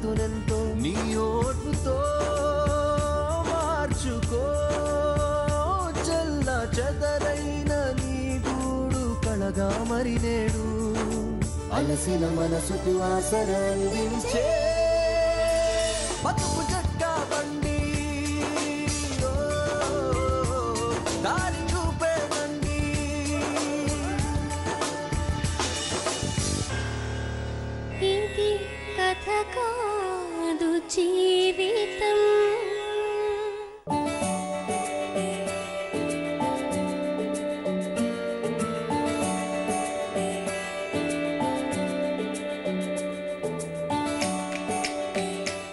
మనసునెంతో నీ ఓటుతో మార్చుకో. చల్ల చెదరైన నీ గూడు కళగా మరి నేడు అలసిన మనసుకు ఆసరందించే బతుకు జట్కా బండి, దారి చూపే బండి. ఇది కథ కాదు జీవితం.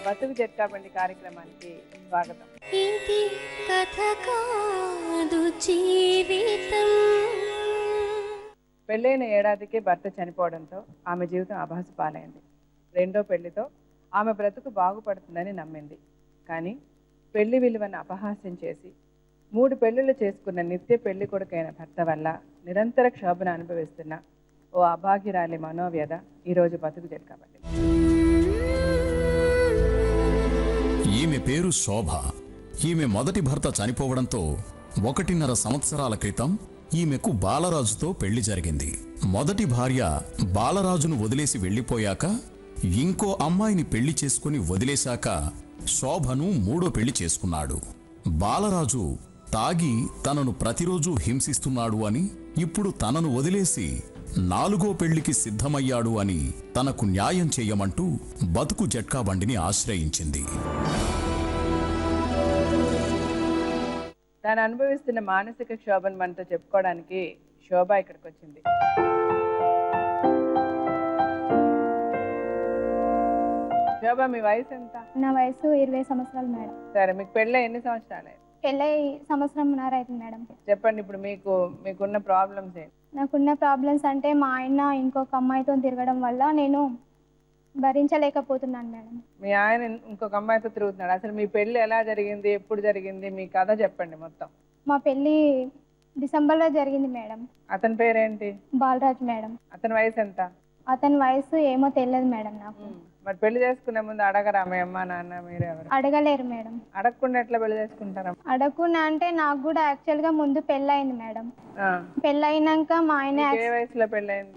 బతుకు జట్కా బండి కార్యక్రమానికి స్వాగతం. ఇది కథ కాదు జీవితం. పెళ్ళైన ఏడాదికి భర్త చనిపోవడంతో ఆమె జీవితం అభాసు పాలైంది. రెండో పెళ్లితో ఆమె బ్రతుకు బాగుపడుతుందని నమ్మింది. కానీ పెళ్లి విలువను అపహాస్యం చేసి 3 పెళ్లిళ్ళు చేసుకున్న నిత్య పెళ్లి కొడుకైన భర్త వల్ల నిరంతర క్షోభను అనుభవిస్తున్న ఓ అభాగ్యురాలి మనోవ్యధ ఈరోజు బతుకు జట్కా బండి. ఈమె పేరు శోభ. ఈమె మొదటి భర్త చనిపోవడంతో 1.5 సంవత్సరాల క్రితం ఈమెకు బాలరాజుతో పెళ్లి జరిగింది. మొదటి భార్య బాలరాజును వదిలేసి వెళ్లిపోయాక ఇంకో అమ్మాయిని పెళ్లి చేసుకుని వదిలేశాక శోభను 3వ పెళ్లి చేసుకున్నాడు. బాలరాజు తాగి తనను ప్రతిరోజు హింసిస్తున్నాడు అని, ఇప్పుడు తనను వదిలేసి 4వ పెళ్లికి సిద్ధమయ్యాడు అని తనకు న్యాయం చేయమంటూ బతుకు జట్కా బండిని ఆశ్రయించింది. తాను అనుభవిస్తున్న మానసిక క్షోభను మనతో చెప్పుకోవడానికి శోభ ఇక్కడికి వచ్చింది. శోభ, మీ వయసు ఎంత? నా వయసు 20 సంవత్సరాలు మేడం. సరే, మీకు పెళ్ళి ఎన్ని సంవత్సరాలు? పెళ్ళై 1.5 సంవత్సరం అవుతుంది మేడం. చెప్పండి, ఇప్పుడు మీకున్న ప్రాబ్లమ్స్ ఏంటి? నాకున్న ప్రాబ్లమ్స్ అంటే మా ఆయన ఇంకొక అమ్మాయితో తిరగడం వల్ల నేను భరించలేకపోతున్నాను మేడం. మీ ఆయన ఇంకొక అమ్మాయితో తిరుగుతున్నాడు. అసలు మీ పెళ్లి ఎలా జరిగింది, ఎప్పుడు జరిగింది, మీ కథ చెప్పండి మొత్తం. మా పెళ్ళి డిసెంబర్లో జరిగింది మేడం. అతని పేరేంటి? బాలరాజ్ మేడం. అతని వయసు ఎంత? అతని వయసు ఏమో తెలియదు మేడం నాకు. మరి పెళ్లి చేసుకునే ముందు అడగరా మీ అమ్మ నాన్న? మీరు ఎవరు? అడగలేరు మేడం. అడగకుండా ఎట్లా పెళ్లి చేసుకుంటారా? అడగకుండా అంటే నాకు కూడా యాక్చువల్గా ముందు పెళ్ళయింది మేడం. పెళ్ళయినాక మా ఆయన ఏ వయసులో పెళ్ళయింది?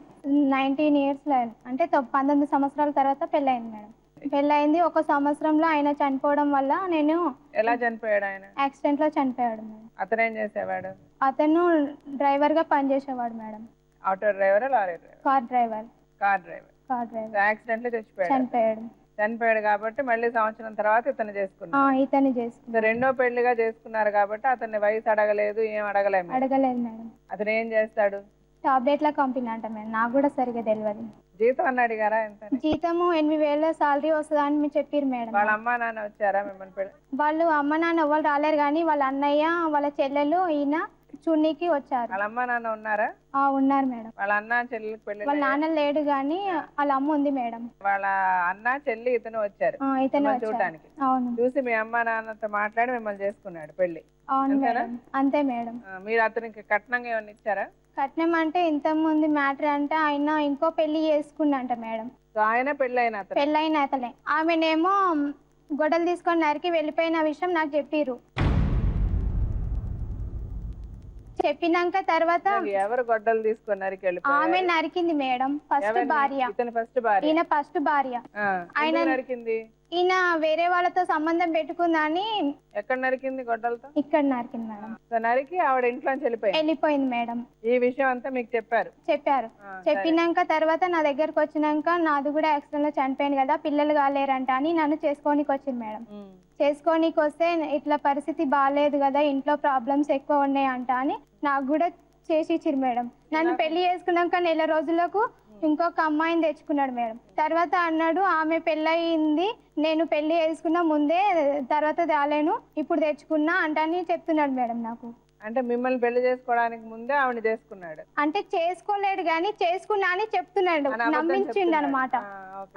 19 ఇయర్స్ అంటే 19 సంవత్సరాల తర్వాత పెళ్ళయింది మేడం. పెళ్ళయింది 1 సంవత్సరంలో ఆయన చనిపోవడం వల్ల నేను. ఎలా చనిపోయాడు ఆయన? యాక్సిడెంట్ లో చనిపోయాడు మేడం. అతను ఏం చేసేవాడు? అతను డ్రైవర్ గా పనిచేసేవాడు మేడం. ఆటో డ్రైవరా, lorry driver? Car driver. Car driver. Accident లో చనిపోయాడు కాబట్టి మళ్ళీ సంవత్సరం తర్వాత ఇతను చేసుకున్నారు. ఇతను చేసుకున్నారు. రెండో పెళ్లిగా చేసుకున్నారు కాబట్టి అతని వయసు అడగలేదు, ఏం అడగలేదు మేడం. అతను ఏం చేస్తాడు? టాబ్లెట్ల కంపెనీ అంట మేడం. నాకు కూడా సరిగా తెలియదు. జీతం అన్న అడిగారా? ఎంత జీతము 8,000 సాలరీ వస్తుందా అని మీరు చెప్పారు మేడం. వాళ్ళ అమ్మా నాన్న వచ్చారా మిమ్మల్ని పెళ్లి? వాళ్ళు అమ్మ నాన్న ఎవరు రాలేరు కానీ వాళ్ళ అన్నయ్య వాళ్ళ చెల్లెలు ఈయన చూడనీకి వచ్చారు. వాళ్ళ అమ్మా నాన్న ఉన్నారా? ఉన్నారు మేడం. వాళ్ళ అన్న చెల్లెలికి పెళ్లి? వాళ్ళ నాన్న లేడు గానీ వాళ్ళ అమ్మ ఉంది మేడం. వాళ్ళ అన్న చెల్లి ఇతను వచ్చారు చూడటానికి. అవును. చూసి మీ అమ్మా నాన్నతో మాట్లాడి మిమ్మల్ని చేసుకున్నాడు పెళ్లి. అవును మేడం. అంతే మేడం. మీరు అతనికి కట్నంగా ఏమన్నా ఇచ్చారా? కట్నం అంటే ఇంత ముందు మ్యాటర్ అంటే ఆయన ఇంకో పెళ్లి చేసుకున్నంట మేడం. ఆయన పెళ్ళైన అతలే. ఆమెనేమో గొడవలు తీసుకొని నరికి వెళ్ళిపోయిన విషయం నాకు చెప్పిర్రు. చెప్పినాక తర్వాత ఎవరు గొడ్డలు తీసుకొని నరికి? ఆమె నరికింది మేడం. ఫస్ట్ భార్య. ఈయన ఫస్ట్ భార్య. ఆయన నరికింది. ఈయన వేరే వాళ్ళతో సంబంధం పెట్టుకుందని. ఎక్కడ నరికింది? గొడ్డలతో ఇక్కడ నరికింది మేడం. నరికి ఆవిడ ఇంట్లో వెళ్ళిపోయింది మేడం. ఈ విషయం అంతా మీకు చెప్పారు? చెప్పినాక తర్వాత నా దగ్గరకు వచ్చినాక నాది కూడా యాక్సిడెంట్ లో చనిపోయింది కదా, పిల్లలు కాలేరంట అని నన్ను చేసుకోనికి వచ్చింది మేడం. చేసుకోనికి వస్తే ఇట్లా పరిస్థితి బాగాలేదు కదా, ఇంట్లో ప్రాబ్లమ్స్ ఎక్కువ ఉన్నాయి అంట అని నాకు కూడా చేసి ఇచ్చిరు మేడం. నన్ను పెళ్లి చేసుకున్నాక నెల రోజులకు ఇంకొక అమ్మాయిని తెచ్చుకున్నాడు మేడం. తర్వాత అన్నాడు ఆమె పెళ్ళయింది, నేను పెళ్లి చేసుకున్నా ముందే, తర్వాత రాలేను, ఇప్పుడు తెచ్చుకున్నా అంటని చెప్తున్నాడు మేడం నాకు. అంటే మిమ్మల్ని పెళ్లి చేసుకోవడానికి ముందే ఆవిడ చేసుకున్నాడు? అంటే చేసుకోలేడు గానీ చేసుకున్నా అని చెప్తున్నాడు, నమ్మించిండు అనమాట.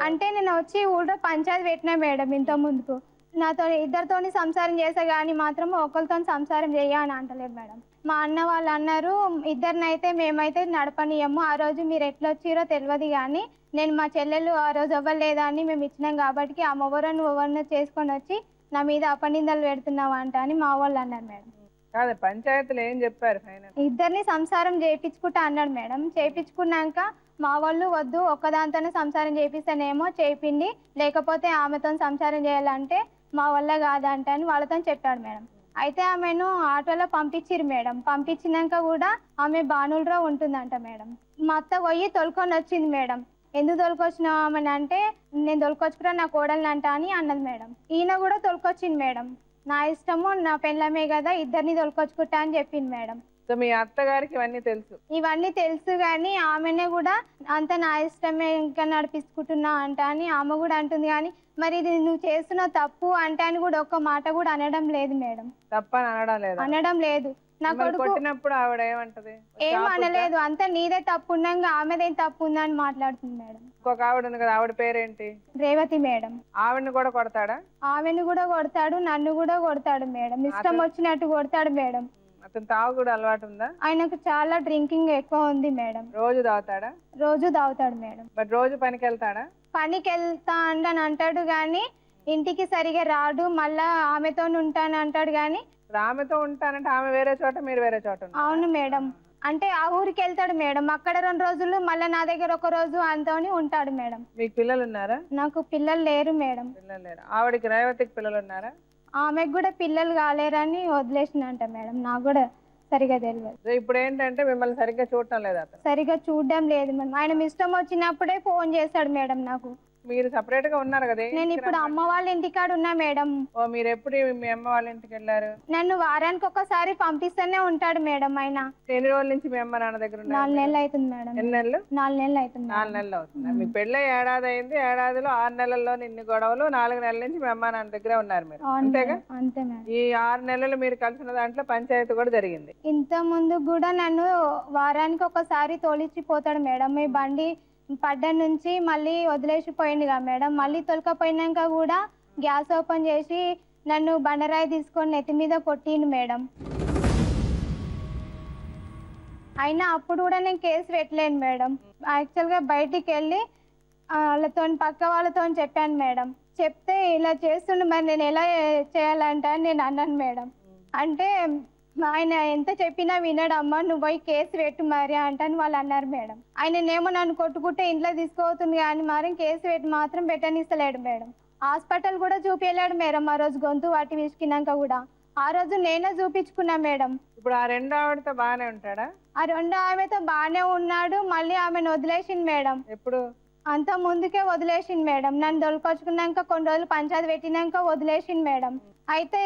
అంటే నేను వచ్చి ఊళ్ళో పంచాయతీ పెట్టినా మేడం ఇంత ముందుకు. నాతో ఇద్దరితోని సంసారం చేసా కానీ మాత్రం ఒకరితో సంసారం చెయ్య అని అంటలేదు మేడం. మా అన్న వాళ్ళు అన్నారు, ఇద్దరినైతే మేమైతే నడపనీయము, ఆ రోజు మీరు ఎట్లా వచ్చిరో తెలియదు కానీ నేను మా చెల్లెలు ఆ రోజు అవ్వలేదా అని మేము ఇచ్చినాం కాబట్టి ఆ మొవరను ఎవరినో చేసుకొని వచ్చి నా మీద అపనిందలు పెడుతున్నావా అంట అని మా వాళ్ళు అన్నారు మేడం. కాదు, పంచాయతీలో ఏం చెప్పారు ఫైనల్? ఇద్దరిని సంసారం చేయించుకుంటా అన్నాడు మేడం. చేయించుకున్నాక మా వాళ్ళు వద్దు, ఒక్కదాంతోనే సంసారం చేపిస్తేనేమో చేయిండి, లేకపోతే ఆమెతో సంసారం చేయాలంటే మా వల్ల కాదంట అని వాళ్ళతో చెప్పాడు మేడం. అయితే ఆమెను ఆటోలో పంపించిరు మేడం. పంపించినాక కూడా ఆమె బాణులరావు ఉంటుందంట మేడం. మా అత్త పోయి తొలుకొని వచ్చింది మేడం. ఎందుకు తొలుకొచ్చినావు ఆమెను అంటే, నేను తొలుకొచ్చుకురా నా కోడల్ని అంట అని అన్నది మేడం. ఈయన కూడా తొలుకొచ్చింది మేడం. నా ఇష్టము, నా పెళ్ళమే కదా, ఇద్దరిని తొలుకొచ్చుకుంటా అని చెప్పింది మేడం. సో మీ అత్తగారికి ఇవన్నీ తెలుసు? ఇవన్నీ తెలుసు కానీ ఆమెనే కూడా అంత నా ఇష్టమే ఇంకా నడిపించుకుంటున్నా అంట అని ఆమె కూడా అంటుంది. కానీ మరి ఇది నువ్వు చేస్తున్న తప్పు అంటే అని కూడా ఒక్క మాట కూడా అనడం లేదు మేడం. తప్పని అనడం లేదు? అనడం లేదు. నా కొడుకు కొట్టినప్పుడు ఆవిడ ఏమంటది? ఏం అనలేదు, అంతా నీదే తప్పు ఉన్నాగా ఆమెదేం తప్పు ఉందా అని మాట్లాడుతుంది మేడం. ఇంకొక ఆవిడ ఉంది కదా, ఆవిడ పేరేంటి? రేవతి మేడం. ఆవిడని కూడా కొడతాడా? ఆమెను కూడా కొడతాడు, నన్ను కూడా కొడతాడు మేడం. ఇష్టం వచ్చినట్టు కొడతాడు మేడం. అతను తాగు కూడా అలవాటు ఉందా? ఆయనకు చాలా డ్రింకింగ్ ఎక్కువ ఉంది మేడం. రోజు తాగుతాడా? రోజు తాగుతాడు మేడం. బట్ రోజు పనికి వెళ్తాడా? పనికి వెళ్తా అని అంటాడు కానీ ఇంటికి సరిగా రాడు. మళ్ళా ఆమెతో ఉంటాను అంటాడు కానీ. ఆమెతో ఉంటానంటే ఆమె వేరే చోట, మీరు వేరే చోట? అవును మేడం. అంటే ఆ ఊరికి వెళ్తాడు మేడం, అక్కడ 2 రోజులు, మళ్ళీ నా దగ్గర 1 రోజు అంతోని ఉంటాడు మేడం. మీకు పిల్లలు ఉన్నారా? నాకు పిల్లలు లేరు మేడం. పిల్లలు లేరు. ఆవిడకి రేవతికి పిల్లలు ఉన్నారా? ఆమెకు కూడా పిల్లలు కాలేరని వదిలేసినంట మేడం. నాకు కూడా సరిగా తెలియదు. ఇప్పుడు ఏంటంటే మిమ్మల్ని సరిగ్గా చూడటం లేదు అతను? సరిగా చూడడం లేదు మేడం. ఆయన ఇష్టం వచ్చినప్పుడే ఫోన్ చేస్తాడు మేడం నాకు. మీరు సపరేట్ గా ఉన్నారు కదా? నేను ఇప్పుడు అమ్మ వాళ్ళ ఇంటికాడ ఉన్నా మేడం. ఓ, మీరు ఎప్పుడు మీ అమ్మ వాళ్ళ ఇంటికి వెళ్ళారు? నన్ను వారానికి ఒకసారి పంపిస్తూనే ఉంటాడు మేడం ఆయన. ఎన్ని రోజుల నుంచి మీ అమ్మ నాన్న దగ్గర ఉన్నారు? 4 నెలలు అవుతుంది మేడం. ఎన్ని నెలలు? 4 నెలలు అవుతుంది. 4 నెలలు అవుతుంది. మీ పెళ్ళి ఏడాది అయింది. ఏడాదిలో 6 నెలల్లో ఇన్ని గొడవలు, 4 నెలల నుంచి మీ అమ్మ నాన్న దగ్గరే ఉన్నారు మీరు, అంతేగా? అంతే మేడం. ఈ 6 నెలలు మీరు కలిసిన దాంట్లో పంచాయతీ కూడా జరిగింది? ఇంత ముందు కూడా నన్ను వారానికి ఒకసారి తోలిచ్చిపోతాడు మేడం. ఈ బండి పడ్డ నుంచి మళ్ళీ వదిలేసిపోయిందిగా మేడం. మళ్ళీ తొలకపోయినాక కూడా గ్యాస్ ఓపెన్ చేసి నన్ను బండరాయి తీసుకొని నెత్తి మీద కొట్టిండు మేడం. అయినా అప్పుడు కూడా నేను కేసు పెట్టలేను మేడం. యాక్చువల్గా బయటికి వెళ్ళి వాళ్ళతో పక్క వాళ్ళతో చెప్పాను మేడం. చెప్తే ఇలా చేస్తుండే, మరి నేను ఎలా చేయాలంటే నేను అన్నాను మేడం. అంటే ఆయన ఎంత చెప్పినా వినడమ్మా, నువ్వు పోయి కేసు పెట్టు మరి అంటని వాళ్ళు అన్నారు మేడం. ఆయననేమో నన్ను కొట్టుకుంటే ఇంట్లో తీసుకోవుతుంది కానీ మరి కేసు పెట్టి మాత్రం పెట్టనిస్తలేడు మేడం. హాస్పిటల్ కూడా చూపించలేడు మేడం. ఆ రోజు గొంతు వాటి విసికినాక కూడా ఆ రోజు నేనే చూపించుకున్నా మేడం. ఇప్పుడు ఆ 2వ ఆవిడతో బాగానే ఉంటాడా? ఆ 2వ ఆమెతో బాగానే ఉన్నాడు. మళ్ళీ ఆమెను వదిలేసింది మేడం. ఎప్పుడు? అంత ముందుకే వదిలేసింది మేడం. నన్ను దొరికొచ్చుకున్నాక కొన్ని రోజులు పంచాయతీ పెట్టినాక వదిలేసింది మేడం. అయితే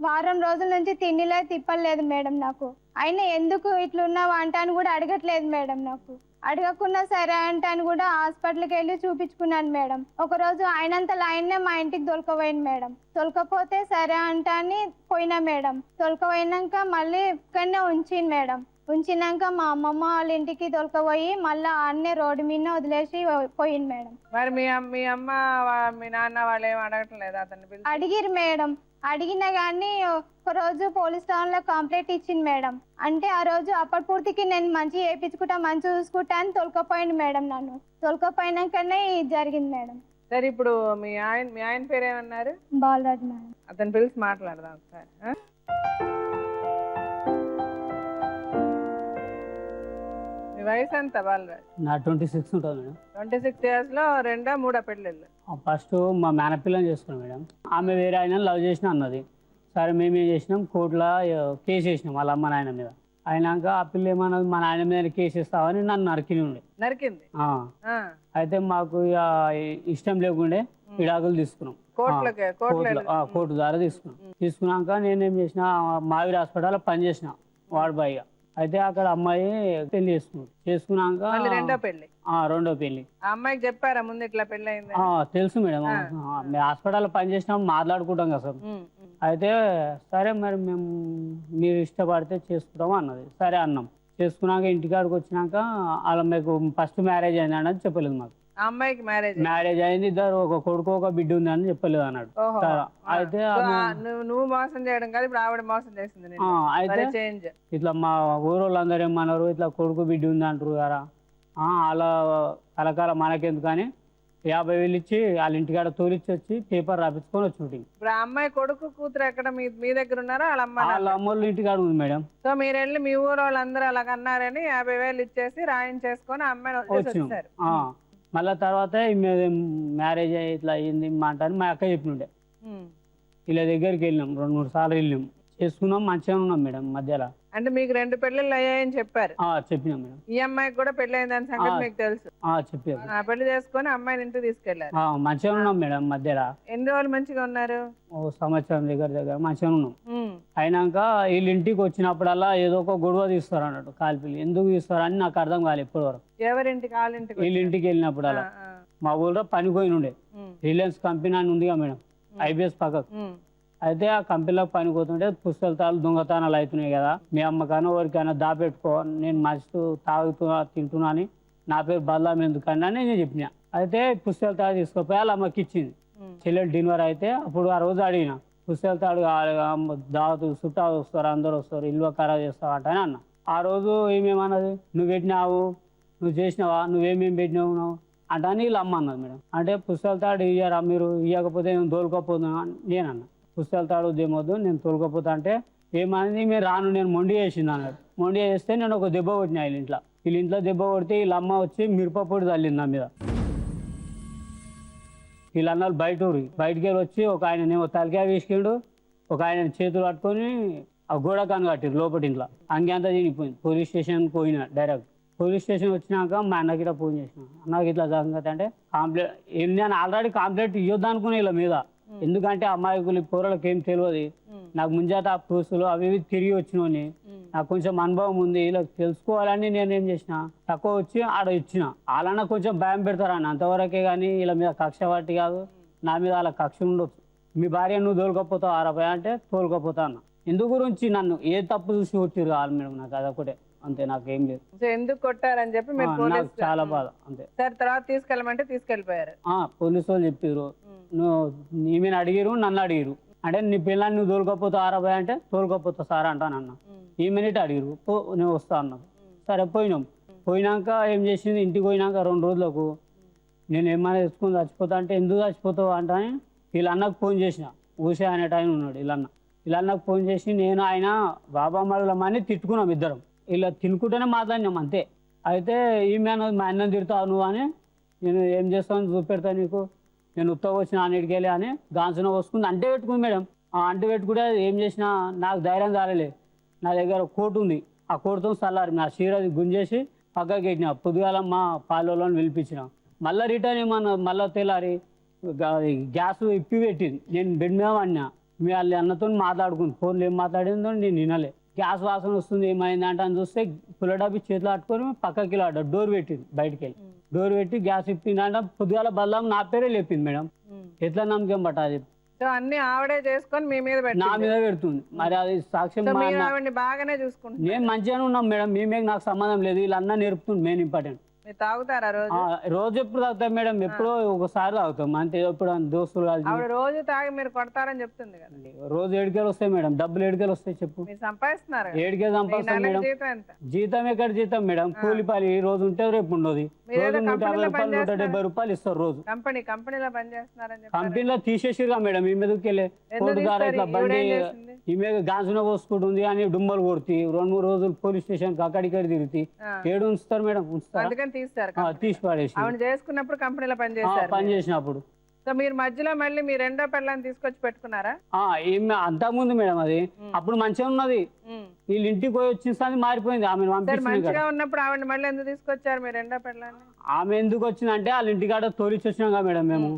వారం రోజుల నుంచి తిండిలే తిప్పలేదు మేడం నాకు. అయినా ఎందుకు ఇట్లున్నావు అంటాను కూడా అడగట్లేదు మేడం. నాకు అడగకుండా సరే అంటాను కూడా హాస్పిటల్కి వెళ్ళి చూపించుకున్నాను మేడం. ఒకరోజు ఆయనంతలో ఆయన్నే మా ఇంటికి తొలకపోయింది మేడం. తొలకపోతే సరే అంటాని పోయినా మేడం. తొలకపోయినాక మళ్ళీ ఇక్కడనే ఉంచింది మేడం. ఉంచినాక మా అమ్మమ్మ వాళ్ళ ఇంటికి తొలకపోయి మళ్ళీ అన్నే రోడ్డు మీద వదిలేసి పోయింది మేడం. మరి మీ అమ్మ మీ నాన్న వాళ్ళు ఏం అడగట్లేదు అతన్ని? అడిగిరు మేడం. అడిగినా కానీ ఒక రోజు పోలీస్ స్టేషన్లో కంప్లైంట్ ఇచ్చింది మేడం. అంటే ఆ రోజు అప్పటి పూర్తికి నేను మంచి వేయించుకుంటా, మంచి చూసుకుంటా అని తొలకపోయింది మేడం. నన్ను తొలకపోయినాకనే ఇది జరిగింది మేడం. సరే, ఇప్పుడు మీ ఆయన పేరు ఏమన్నారు? బాలరాజు మేడం. అతను పిలిచి మాట్లాడదాం ఒకసారి. మీ వయసు ఎంత బాలరాజు? నా 26 ఉంటుంది మేడం. 26 years లో 2 3 పెళ్ళిళ్ళు? ఫస్ట్ మా మేనపిల్లని చేసుకున్నాం మేడం. ఆమె వేరే ఆయన లవ్ చేసిన అన్నది. సరే మేము ఏం చేసినాం, కోర్టులో కేసు వేసినాం వాళ్ళ అమ్మ నాయన మీద. అయినాక ఆ పిల్ల ఏమన్నది, మా నాయన మీద కేసు ఇస్తామని నన్ను నరికింది. అయితే మాకు ఇక ఇష్టం లేకుండే విడాకులు తీసుకున్నాం. కోర్టు ద్వారా తీసుకున్నాక నేనేం చేసిన, మావిడి హాస్పిటల్లో పనిచేసిన వార్డ్ బాయ్గా. అయితే అక్కడ అమ్మాయి పెళ్లి చేసుకున్నాక 2వ పెళ్లి. 2వ పెళ్లి. అమ్మాయికి చెప్పారా ముందు ఇట్లా పెళ్లి అయింది? తెలుసు మేడం. మేము హాస్పిటల్లో పనిచేసినాం, మాట్లాడుకుంటాం కదా సార్. అయితే సరే మరి మేము మీరు ఇష్టపడితే చేసుకుంటాము అన్నది. సరే అన్నాం. చేసుకున్నాక ఇంటికాడికి వచ్చినాక వాళ్ళ మీకు ఫస్ట్ మ్యారేజ్ అయింది అన్నది చెప్పలేదు మాకు. ఆ అమ్మాయికి మ్యారేజ్ మ్యారేజ్ అయింది, ఇద్దరు ఒక కొడుకు ఒక బిడ్డ ఉంది అని చెప్పలేదు అన్నాడు. అయితే నువ్వు మోసం చేయడం కాదు, ఇప్పుడు ఆవిడ మోసం చేసింది నిన్ను. అయితే చేంజ్ ఇట్లా మా ఊరోళ్ళందరూ ఏమన్నారు, ఇట్లా కొడుకు బిడ్డ ఉంది అంటారు కదా, అలా కలకాల మనకెందుకు అని 50,000 ఇచ్చి వాళ్ళ ఇంటికాడ తోలిచ్చి వచ్చి పేపర్ రాపించుకొని వచ్చి షూటింగ్. ఇప్పుడు ఆ అమ్మాయి కొడుకు కూతురు ఎక్కడ మీ దగ్గర ఉన్నారా? వాళ్ళ అమ్మోళ్ళు ఇంటికాడ ఉంది మేడం. సో మీరు వెళ్ళి మీ ఊరు వాళ్ళందరూ అలాగ అన్నారని 50,000 ఇచ్చేసి రాయించేసుకొని ఆ అమ్మాయిని వచ్చేసారు. మళ్ళీ తర్వాత మ్యారేజ్ ఇట్లా అయ్యింది మాట అని మా అక్క చెప్పినుండే. వీళ్ళ దగ్గరికి వెళ్ళినాం, 2-3 సార్లు వెళ్ళాం, చేసుకున్నాం, మంచిగా ఉన్నాం మేడం. మధ్యలో అంటే మీకు 2 పెళ్ళిళ్ళు అయ్యాయని చెప్పారు? చెప్పినాం మేడం. ఈ అమ్మాయికి కూడా పెళ్లి అయిందని సంగతి మీకు తెలుసు? చెప్పారు. పెళ్లి చేసుకొని అమ్మాయిని ఇంటికి తీసుకెళ్లారు. మంచిగా ఉన్నాం మేడం. మధ్యలో ఎన్ని రోజులు మంచిగా ఉన్నారు? 1 సంవత్సరం దగ్గర మంచిగా ఉన్నాం. అయినాక వీళ్ళ ఇంటికి వచ్చినప్పుడల్లా ఏదో ఒక గొడవ తీస్తారు అన్నట్టు, కాల్పిల్లి. ఎందుకు తీస్తారు అని నాకు అర్థం కాలేదు ఇప్పటి వరకు. ఎవరింటికి? వాళ్ళ ఇంటికి. వీళ్ళ ఇంటికి వెళ్ళినప్పుడల్లా మా ఊళ్ళో పని పోయి ఉండే, రిలయన్స్ కంపెనీ అని ఉందిగా మేడం, ఐబిఎస్ పక్కకు. అయితే ఆ కంపెనీలో పని పోతుంటే పుస్తకాలు దొంగతనాలు అవుతున్నాయి కదా, మీ అమ్మకైనా ఎవరికైనా దాపెట్టుకో, నేను మస్తు తాగుతున్నా తింటున్నా అని, నా పేరు బదలాం ఎందుకన్నా నేను చెప్పిన. అయితే పుస్తకాలు తాడు తీసుకుపోయి వాళ్ళ అమ్మకి ఇచ్చింది. చెల్లెలు డిన్నర్ అయితే అప్పుడు ఆ రోజు అడిగిన, పుస్తకాలు తాడు దావతు చుట్టాలు వస్తారు, అందరు వస్తారు, ఇల్లు ఖరాబ్ చేస్తావు అంట అని అన్న. ఆ రోజు ఏమేమన్నది, నువ్వు పెట్టినావు, నువ్వు చేసినావా, నువ్వేమేమి పెట్టినావు అంటే అని వీళ్ళు అమ్మ అన్నది మేడం. అంటే పుస్తకాలు తాడు ఇయ్యారా మీరు, ఇవ్వకపోతే నేను తోలుకోపోతున్నా నేను అన్న. పుస్తకాలు తాడు దేమొద్దు, నేను తోలుకపోతా అంటే ఏమన్నది, మీరు రాను, నేను మొండి చేసింది అన్నాడు. మొండి చేస్తే నేను ఒక దెబ్బ కొట్టిన వీళ్ళ ఇంట్లో దెబ్బ కొడితే వీళ్ళ అమ్మ వచ్చి మిరపపొడి తల్లింది నా మీద. వీళ్ళ అన్నలు బయటికి వెళ్ళి వచ్చి ఒక ఆయననేమో తలకాయ వేసుకుండు, ఒక ఆయన చేతులు పట్టుకొని ఆ గోడ కాను కట్టిరు లోపటి ఇంట్లో. అంతా తినిపోయింది. పోలీస్ స్టేషన్ పోయినా డైరెక్ట్. పోలీస్ స్టేషన్ వచ్చినాక మా అన్నకి ఇట్లా ఫోన్ చేసిన, అన్నకి ఇట్లా సంగతి అంటే కంప్లైంట్, నేను ఆల్రెడీ కంప్లైంట్ ఇవ్వద్దు అనుకునే వీళ్ళ మీద. ఎందుకంటే అమ్మాయికులు పోరలకు ఏం తెలియదు, నాకు ముంజాత పూసులు అవి తిరిగి వచ్చినోని, నాకు కొంచెం అనుభవం ఉంది, ఇలా తెలుసుకోవాలని నేను ఏం చేసిన, తక్కువ వచ్చి ఆడ ఇచ్చిన. వాళ్ళన్నా కొంచెం భయం పెడతారని, అంతవరకే కానీ వీళ్ళ మీద కక్ష పట్టి కాదు, నా మీద వాళ్ళ కక్ష ఉండొచ్చు. మీ భార్య నువ్వు తోలుకపోతావు 60 అంటే తోలుకపోతా అన్న. ఎందు గురించి నన్ను ఏ తప్పు చూసి కొట్టిరు కాదు మేడం, నాకు అదొకటే అంతే, నాకేం లేదు. ఎందుకు కొట్టారని చెప్పి నాకు చాలా బాధ అంతే. సరే తర్వాత తీసుకెళ్ళమంటే తీసుకెళ్ళిపోయారు. పోలీసు వాళ్ళు చెప్పారు, నువ్వు ఈమెను అడిగిరు, నన్ను అడిగిరు. అంటే నీ పిల్లని నువ్వు తోలుకపోతావు 60 అంటే తోలుకపోతా సార్ అంటానన్న. ఈమెనిట్ అడిగిరు, నువ్వు వస్తా అన్నావు. సరే పోయినాక ఏం చేసింది, ఇంటికి పోయినాక 2 రోజులకు నేను ఏమైనా తెచ్చుకొని చచ్చిపోతా అంటే, ఎందుకు చచ్చిపోతావు అంటే వీళ్ళ అన్నకు ఫోన్ చేసిన. ఊసే అనే టైం ఉన్నాడు వీళ్ళ అన్నకు ఫోన్ చేసి నేను ఆయన బాబా మరలమని తిట్టుకున్నాం ఇద్దరం. ఇలా తినుకుంటూనే మాట్లాడినాం అంతే. అయితే ఈమె మా అన్నం తిడతావు నువ్వు అని, నేను ఏం చేస్తాను చూపెడతా నీకు, నేను ఉత్తగా వచ్చిన అన్నిటికి వెళ్ళి అని గాంచున పోసుకుంది. అంటే పెట్టుకుంది మేడం. ఆ అంటు పెట్టుకుంటే ఏం చేసినా నాకు ధైర్యం చాలలే. నా దగ్గర కోటు ఉంది, ఆ కోటుతో చల్లారి నా చీరది గుంజేసి పక్కకి పెట్టిన. పొద్దుగాల మా పాలోళ్ళని పిలిపించిన. మళ్ళీ రిటర్న్ ఏమన్నా మళ్ళీ తెల్లారి గ్యాస్ ఇప్పి పెట్టింది. నేను బెడ్ మీద అన్నా, మీ వాళ్ళ అన్నతో మాట్లాడుకుంది. ఫోన్లో ఏం మాట్లాడిందో నేను వినలే. గ్యాస్ వాసన వస్తుంది ఏమైంది అంటే అని చూస్తే పుల్లడాపి చేతిలో పట్టుకొని పక్కకి డోర్ పెట్టింది. బయటికి వెళ్ళి డోర్ పెట్టి గ్యాస్ ఇప్పిందంట. పొద్దుగాల బల్లం నా పేరే లేపింది మేడం. ఎట్లా నమ్మకం పట్టాలి, అన్ని ఆవిడే చేసుకొని మీ మీద నా మీద పెడుతుంది. మరి అది సాక్ష్యం బాగానే చూసుకుంటాను. నేను మంచిగానే ఉన్నాం మేడం, మీ మీద నాకు సంబంధం లేదు. వీళ్ళన్నా నేర్పుతుంది మెయిన్ ఇంపార్టెంట్. తాగుతారా రోజు ఎప్పుడు తాగుతాం మేడం, ఎప్పుడో ఒకసారి తాగుతాం అంతే. ఎప్పుడు దోస్తులు రోజు తాగి మీరు కొడతారని చెప్తుంది కదా. రోజు 7 కేలు వస్తాయి మేడం. డబ్బులు 7 కేలు వస్తాయి చెప్పు, సంపాదిస్తున్నారు. 7 కేలు సంపాదిస్తాం మేడం. జీతం ఎక్కడ జీతం మేడం, కూలిపాలి రోజు ఉంటే రేపు ఉండదు. రోజు 150 రూపాయలు 170 రూపాయలు ఇస్తారు రోజు. కంపెనీలో పనిచేస్తున్నారని కంపెనీలో తీసేసిరుగా మేడం. ఈ మీదకి వెళ్ళి కోర్టు ద్వారా ఇట్లా బండి ఈ మీద గాజున పోసుకుంటుంది అని డుమ్మలు కొడుతీ 2-3 రోజులు పోలీస్ స్టేషన్ అక్కడిక్కడ తిరుగుతీ ఏడు ఉంచుతారు మేడం. ఉంచుతారు, తీసి పడేసి. చేసుకున్నప్పుడు కంపెనీలో పని చేసినప్పుడు మీరు మధ్యలో మళ్ళీ మీ 2వ పిల్లని తీసుకొచ్చి పెట్టుకున్నారా? అంతకుముందు మేడం అది అప్పుడు మంచిగా ఉన్నది. వీళ్ళ ఇంటికి పోయి వచ్చింది మారిపోయింది. ఆమె మంచిగా ఉన్నప్పుడు ఆవిడ మళ్ళీ ఎందుకు తీసుకొచ్చారు మీ 2వ పిల్లని? ఆమె ఎందుకు వచ్చిందంటే వాళ్ళ ఇంటికాడ తోలిచ్చి వచ్చినాం కదా మేడం మేము.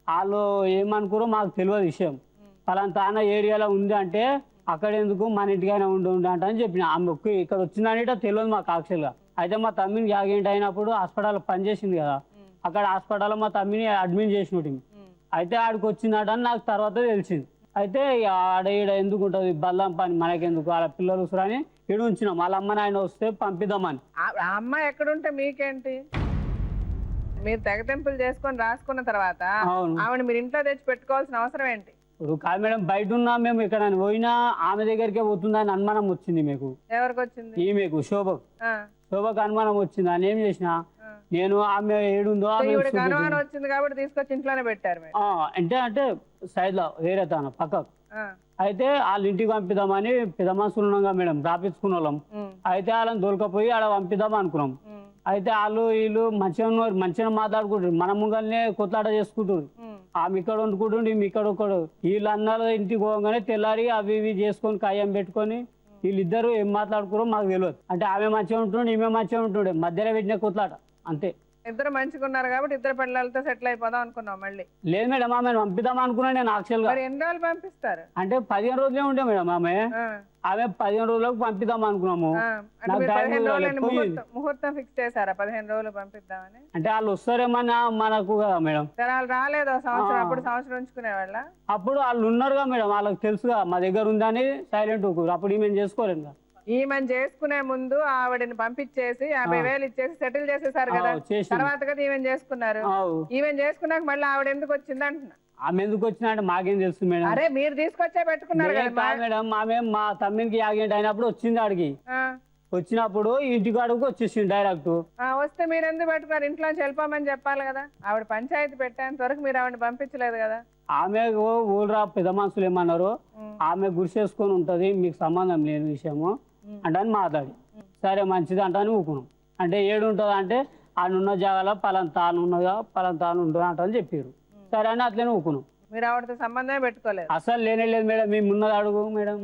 వాళ్ళు ఏమనుకోరో మాకు తెలియదు విషయం. పలానా ఏరియాలో ఉంది అంటే అక్కడ ఎందుకు మన ఇంటికైనా ఉండి అంట అని చెప్పిన. ఆమె ఇక్కడ వచ్చిందనేట తెలియదు మాకు యాక్చువల్గా. అయితే మా తమ్మిని యాగెంట్ అయినప్పుడు హాస్పిటల్ పనిచేసింది కదా, అక్కడ హాస్పిటల్లో మా తమ్మిని అడ్మిట్ చేసినట్టు. అయితే ఆడికి వచ్చిందట అని నాకు తర్వాత తెలిసింది. అయితే ఆడ ఈడ ఎందుకు ఉంటుంది బల్లం పని మనకెందుకు, వాళ్ళ పిల్లలు అని ఈడ ఉంచినాం. వాళ్ళ అమ్మ నాయన వస్తే పంపిద్దామని. అమ్మ ఎక్కడుంటే మీకేంటి? మీరు తెగతెంపులు చేసుకొని రాసుకున్న తర్వాత ఆవిడ మీరు ఇంట్లో తెచ్చి పెట్టుకోవాల్సిన అవసరం ఏంటి? ఇప్పుడు కాదు మేడం, బయట ఉన్నా మేము ఇక్కడ పోయినా ఆమె దగ్గరికే పోతుందని అనుమానం వచ్చింది మీకు. ఎవరికి వచ్చింది? ఈమెకు శోభకు అనుమానం వచ్చింది. అని ఏం చేసిన నేను ఆమె ఏడుందో అనుమానం వచ్చింది కాబట్టి తీసుకొచ్చి ఇంట్లోనే పెట్టారు. అంటే సైడ్ లో వేరే తాను పక్కకు. అయితే వాళ్ళ ఇంటికి పంపిద్దామని పెద్ద మనుషులు ఉన్నాం మేడం, రాపించుకున్న వాళ్ళం. అయితే వాళ్ళని దొరకపోయి ఆడ పంపిద్దాం అనుకున్నాం. అయితే వాళ్ళు వీళ్ళు మంచిగా మాట్లాడుకుంటారు, మన ముంగల్నే కొట్లాట చేసుకుంటారు. ఆమె ఇక్కడ వండుకుంటుండే ఈమె ఇక్కడ ఒకడు. వీళ్ళు అన్నారు ఇంటికి పోగానే తెల్లారి అవి ఇవి చేసుకొని కయ్యం పెట్టుకొని వీళ్ళిద్దరు ఏం మాట్లాడుకురో మాకు తెలియదు. అంటే ఆమె మంచిగా ఉంటుండే ఈమె మంచిగా ఉంటుండే, మధ్యలో పెట్టిన కొట్లాట అంతే. ఇద్దరు మంచిగా ఉన్నారు కాబట్టి ఇద్దరు పిల్లలతో సెటిల్ అయిపోదాం అనుకున్నాం. మళ్ళీ లేదు మేడం, ఆమె పంపిద్దాం అనుకున్నా నేను యాక్చువల్ గా. ఎన్ని రోజులు పంపిస్తారు? అంటే 15 రోజులే ఉండే మేడం. ఆమె 15 రోజులకు పంపిద్దాం అనుకున్నాము. ముహూర్తం ఫిక్స్ చేశారా 15 రోజులు పంపిద్దామని? అంటే వాళ్ళు వస్తారేమన్నా మనకు కదా మేడం. వాళ్ళు రాలేదు సంవత్సరం, అప్పుడు సంవత్సరం ఉంచుకునే వాళ్ళ. అప్పుడు వాళ్ళు ఉన్నారుగా మేడం, వాళ్ళకి తెలుసుగా మా దగ్గర ఉందని సైలెంట్ అప్పుడు ఈమె చేసుకోలేదు. ఈమెను చేసుకునే ముందు ఆవిడని పంపించేసి 50,000 ఇచ్చేసి సెటిల్ చేసేసారు కదా, తర్వాత కదా ఈవెన్ చేసుకున్నారు. ఈవెన్ చేసుకున్నాక మళ్ళీ ఆవిడ ఎందుకు వచ్చింది అంటున్నా. ఆమె ఎందుకు వచ్చినా అంటే మాకేం తెలుసు మేడం. అరే మీరు తీసుకొచ్చే పెట్టుకున్నారు కదా మేడం. ఆమె మా తమ్మికి యాగెంట్ అయినప్పుడు వచ్చింది ఆడికి. వచ్చినప్పుడు ఇంటికి అడుగు వచ్చేసింది డైరెక్ట్. వస్తే మీరు ఎందుకు పెట్టుకున్నారు? ఇంట్లో వెళ్ళిపోమని చెప్పాలి కదా. ఆవిడ పంచాయతీ పెట్టేంత వరకు మీరు ఆవిడని పంపించలేదు కదా. ఆమె ఊళ్ళో పెద్ద మనుషులు ఏమన్నారు, ఆమె గురిసేసుకొని ఉంటది, మీకు సంబంధం లేని విషయము అంటే మాట్లాడి సరే మంచిది అంటాను ఊకున్నాం. అంటే ఏడు ఉంటుంది అంటే ఆడున్న జాగాలో పలంతాను ఉన్నదా పలంతాను ఉంటుంది అంటని చెప్పారు. సరే అని అట్లనే ఊకున్నాం. మీరు ఆవిడతో సంబంధమే పెట్టుకోలేదు? అసలు లేనే లేదు మేడం. మేము ఉన్నది అడుగు మేడం,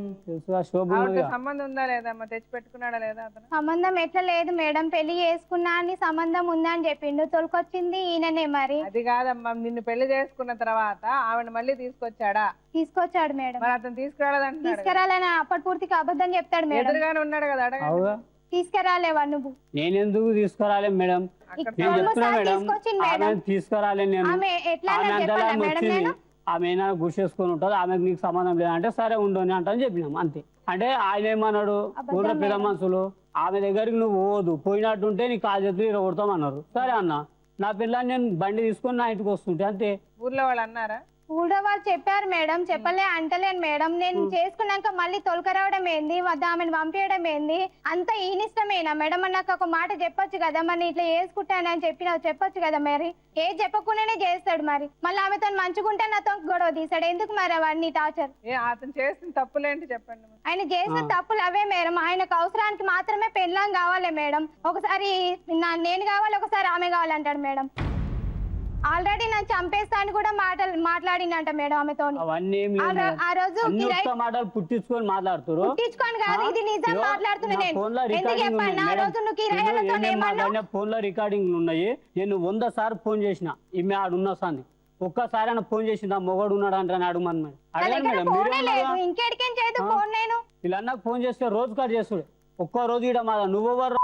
సంబంధం ఉందా లేదా? తెచ్చి పెట్టుకున్నాడా లేదా? అతను సంబంధం ఎట్లా లేదు మేడం, పెళ్లి చేసుకున్నా అని సంబంధం ఉందా అని చెప్పిండు. తొలకొచ్చింది ఈయననే. మరి అది కాదమ్మా, నిన్ను పెళ్లి చేసుకున్న తర్వాత ఆవిడ మళ్ళీ తీసుకొచ్చాడా? తీసుకొచ్చాడు మేడం. మరి అతను తీసుకురాలేదంటే తీసుకురాలని అప్పటి పూర్తికి అబద్ధం చెప్తాడు మేడం. ఎదురుగానే ఉన్నాడు కదా. అడగ తీసుకురాలేవా నువ్వు? నేను ఎందుకు తీసుకురాలే మేడం, నేను చెప్తున్నా మేడం తీసుకురాలే. నేను ఆమె గుర్చేసుకొని ఉంటుంది, ఆమెకు నీకు సంబంధం లేదంటే సరే ఉండని అంటని చెప్పినాం అంతే. అంటే ఆయన ఏమన్నాడు, ఊళ్ళో పెద్ద మనుషులు ఆమె దగ్గరికి నువ్వు పోదు, పోయినట్టుంటే నీ కాలు చేతులు ఇరగొడతామన్నారు. సరే అన్న, నా పిల్లని నేను బండి తీసుకొని నా ఇంటికి వస్తుంటే అంతే. ఊర్లో వాళ్ళు అన్నారా? ఊళ్ళో వాళ్ళు చెప్పారు మేడం. చెప్పలే అంటలేను మేడం. నేను చేసుకున్నాక మళ్ళీ తొలకరావడం ఏంది, ఆమెను పంపించడం ఏంది, అంత ఈనిష్టమేనా మేడం? మరి నాకు ఒక మాట చెప్పొచ్చు కదా, మరి ఇట్లా చేసుకుంటానని చెప్పి నాకు చెప్పొచ్చు కదా. మరి ఏ చెప్పకుండానే చేస్తాడు. మరి మళ్ళీ ఆమెతో మంచుకుంటే నాతో గొడవ తీసాడు. ఎందుకు మరి అవన్నీ టార్చర్? అతను చేసిన తప్పులేంటి చెప్పండి. ఆయన చేసిన తప్పులు అవే మేడం. ఆయనకు అవసరానికి మాత్రమే పెళ్ళాం కావాలి మేడం. ఒకసారి నేను కావాలి, ఒకసారి ఆమె కావాలంటాడు మేడం. ఆల్రెడీ నన్ను చంపేస్తాను కూడా మాట్లాడినంట మేడం ఆమెతో. ఆ రోజు పుట్టించుకొని మాట్లాడుతారు. పుట్టించుకొని కాదు, ఇది నిజం మాట్లాడుతున్నా నేను. ఎందుకు చెప్పండి, ఆ రోజు నువ్వు కిరాయిలతో ఫోన్ లో రికార్డింగ్ ఉన్నాయి. నేను 100 సార్లు ఫోన్ చేసిన ఈమె ఆడున్న సార్ని. ఒక్కసారి ఫోన్ చేసిందా మొగడు ఉన్నాడు అంటే అడుగుమని ఇంకెడికేం చేయదు ఫోన్. నేను ఇలా అన్నకు ఫోన్ చేస్తే రోజు కాదు చేస్తుడు. ఒక్క రోజు ఇడ మాదా నువ్వెవరు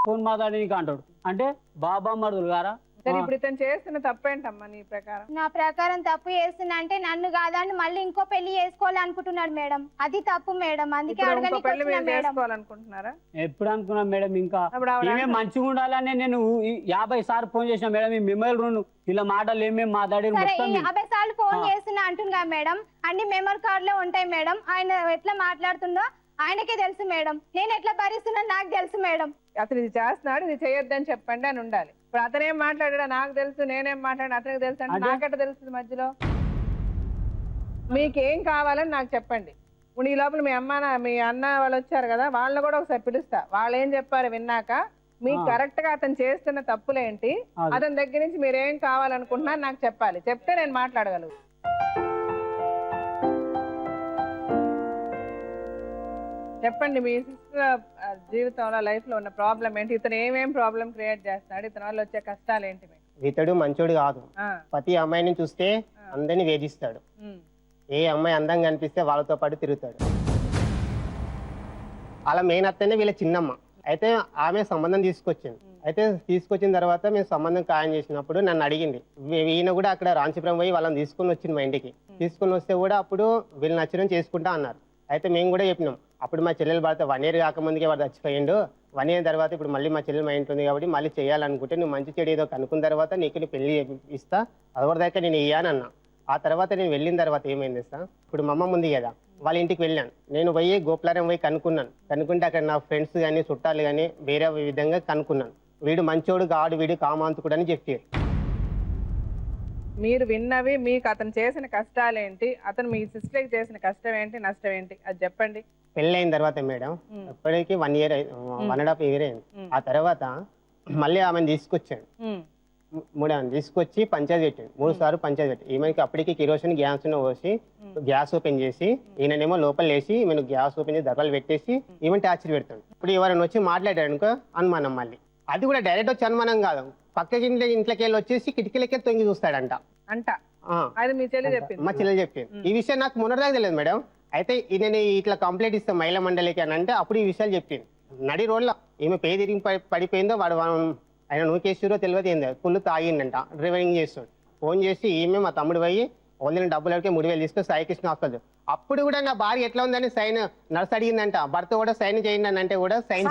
ఫోన్ మాట్లాడి నీకు అంటాడు. అంటే బాబా మరుదులు గారా? ఇప్పుడు ఇతను చేస్తున్న తప్పేంటమ్మా నీ ప్రకారం? నా ప్రకారం తప్పు చేస్తున్నా అంటే నన్ను కాదని మళ్ళీ ఇంకో పెళ్లి చేసుకోవాలనుకుంటున్నాడు మేడం. అది తప్పు మేడం. అందుకే చేసుకోవాలనుకుంటున్నారా? ఎప్పుడు అనుకున్నాం మేడం. ఇంకా మంచిగా ఉండాలని నేను 50 సార్లు ఫోన్ చేసిన మేడం. ఈ మెమరీ రెండు ఇలా మాటలు ఏమేమి మాట్లాడి 50 సార్లు ఫోన్ చేస్తున్నా అంటున్నా మేడం. అన్ని మెమరీ కార్డ్ లో ఉంటాయి మేడం. ఆయన ఎట్లా మాట్లాడుతుందో ఆయనకే తెలుసు మేడం. నేను ఎట్లా భరిస్తున్నా నాకు తెలుసు మేడం. అతను ఇది చేస్తున్నాడు, ఇది చేయొద్దని చెప్పండి అని ఉండాలి. ఇప్పుడు అతనేం మాట్లాడా నాకు తెలుసు, నేనేం మాట్లాడినా అతనికి తెలుసు అంటే నాకెట్ట తెలుస్తుంది మధ్యలో? మీకేం కావాలని నాకు చెప్పండి. ఇప్పుడు ఈ లోపల మీ అన్న వాళ్ళు వచ్చారు కదా, వాళ్ళని కూడా ఒకసారి పిలుస్తా. వాళ్ళు ఏం చెప్పారు విన్నాక మీకు కరెక్ట్ గా అతను చేస్తున్న తప్పులేంటి, అతని దగ్గర నుంచి మీరేం కావాలనుకుంటున్నారు నాకు చెప్పాలి. చెప్తే నేను మాట్లాడగలను. చెప్పండి, మీ సిస్టర్ జీవితంలో లైఫ్ లో ఉన్న ప్రాబ్లం ఏంటి? ఇతను ఏమేం ప్రాబ్లం క్రియేట్ చేస్తాడు? ఇతని వల్ల వచ్చే కష్టాలు ఏంటి? ఇతడు మంచోడు కాదు. ప్రతి అమ్మాయిని చూస్తే అందరిని వేధిస్తాడు. ఏ అమ్మాయి అందంగా అనిపిస్తే వాళ్ళతో పాటు తిరుగుతాడు. అలా మెయిన్ అత్తనే వీళ్ళ చిన్నమ్మ. అయితే ఆమె సంబంధం తీసుకొచ్చింది. అయితే తీసుకొచ్చిన తర్వాత మేము సంబంధం ఖాయం చేసినప్పుడు నన్ను అడిగింది. ఈయన కూడా అక్కడ రాంచీపురం పోయి వాళ్ళని తీసుకొని వచ్చింది మా ఇంటికి. తీసుకొని వస్తే కూడా అప్పుడు వీళ్ళు నచ్చడం చేసుకుంటా అన్నారు. అయితే మేము కూడా చెప్పినాం అప్పుడు మా చెల్లెలు భర్త 1 year కాకముందుకే వాడు చచ్చిపోయిండు. 1 year తర్వాత ఇప్పుడు మళ్ళీ మా చెల్లెలు మా ఇంట్లో ఉంది కాబట్టి మళ్ళీ చేయాలనుకుంటే నువ్వు మంచి చెడు ఏదో కనుక్కున్న తర్వాత నీకు పెళ్లి ఇస్తా, అదవరిదాకా నేను ఇయ్యానన్నా. ఆ తర్వాత నేను వెళ్ళిన తర్వాత ఏమైంది సార్, ఇప్పుడు మా అమ్మ ఉంది కదా వాళ్ళ ఇంటికి వెళ్ళాను. నేను పోయి గోపులారం పోయి కనుక్కుంటే అక్కడ నా ఫ్రెండ్స్ కానీ చుట్టాలు కానీ వేరే విధంగా కనుక్కున్నాను. వీడు మంచోడు కాడు, వీడు కామాంతకుడు అని చెప్పారు. మీరు విన్నవి మీకు అతను చేసిన కష్టాలేంటి, అతను మీ సిస్టర్కి చేసిన కష్టం ఏంటి, నష్టం ఏంటి, అది చెప్పండి. పెళ్ళైన తర్వాత మేడం ఇప్పటికి 1 year 1.5 year అయింది. ఆ తర్వాత మళ్ళీ ఆమెను తీసుకొచ్చాడు. ఆమెను తీసుకొచ్చి పంచాయతీ పెట్టాడు. 3 సార్లు పంచాయతీ పెట్టి ఈమెకి అప్పటికి కిరోసిన్ గ్యాస్ పోసి గ్యాస్ ఓపెన్ చేసి ఈయననేమో లోపల వేసి ఈమెను గ్యాస్ ఓపెన్ చేసి దర్వాలు పెట్టేసి ఈమెను టార్చర్ పెడతాడు. ఇప్పుడు ఎవరైనా వచ్చి మాట్లాడాడు అనుకో అనుమానం, మళ్ళీ అది కూడా డైరెక్ట్ వచ్చి అనుమానం కాదు, పక్కకి ఇంట్లోకి వెళ్ళి వచ్చేసి కిటికీలకే తొంగి చూస్తాడంట. అది మీ చెల్లి చెప్పింది? మా చెల్లెలు చెప్పింది. ఈ విషయం నాకు మొన్నటిదాకా తెలియదు మేడం. అయితే నేను ఇట్లా కంప్లైంట్ ఇస్తాను మహిళా మండలికి అని అంటే అప్పుడు ఈ విషయాలు చెప్పింది. నడి రోడ్లో ఈమె పే తిరిగి పడిపోయిందో వాడు ఆయన నూకేశ్వరో తెలియదు ఏందో ఫుల్ తాగిందంట, డ్రైవింగ్ చేస్తాడు. ఫోన్ చేసి ఈమె మా తమ్ముడు పోయి వదిలిన డబ్బులకి 3,000 తీసుకొని సాయికృష్ణ హాస్పిటల్. అప్పుడు కూడా నా భార్య ఎట్లా ఉందని సైన్ నర్స్ అడిగిందంట. భర్త కూడా సైన్ చేయండి అని అంటే కూడా సైన్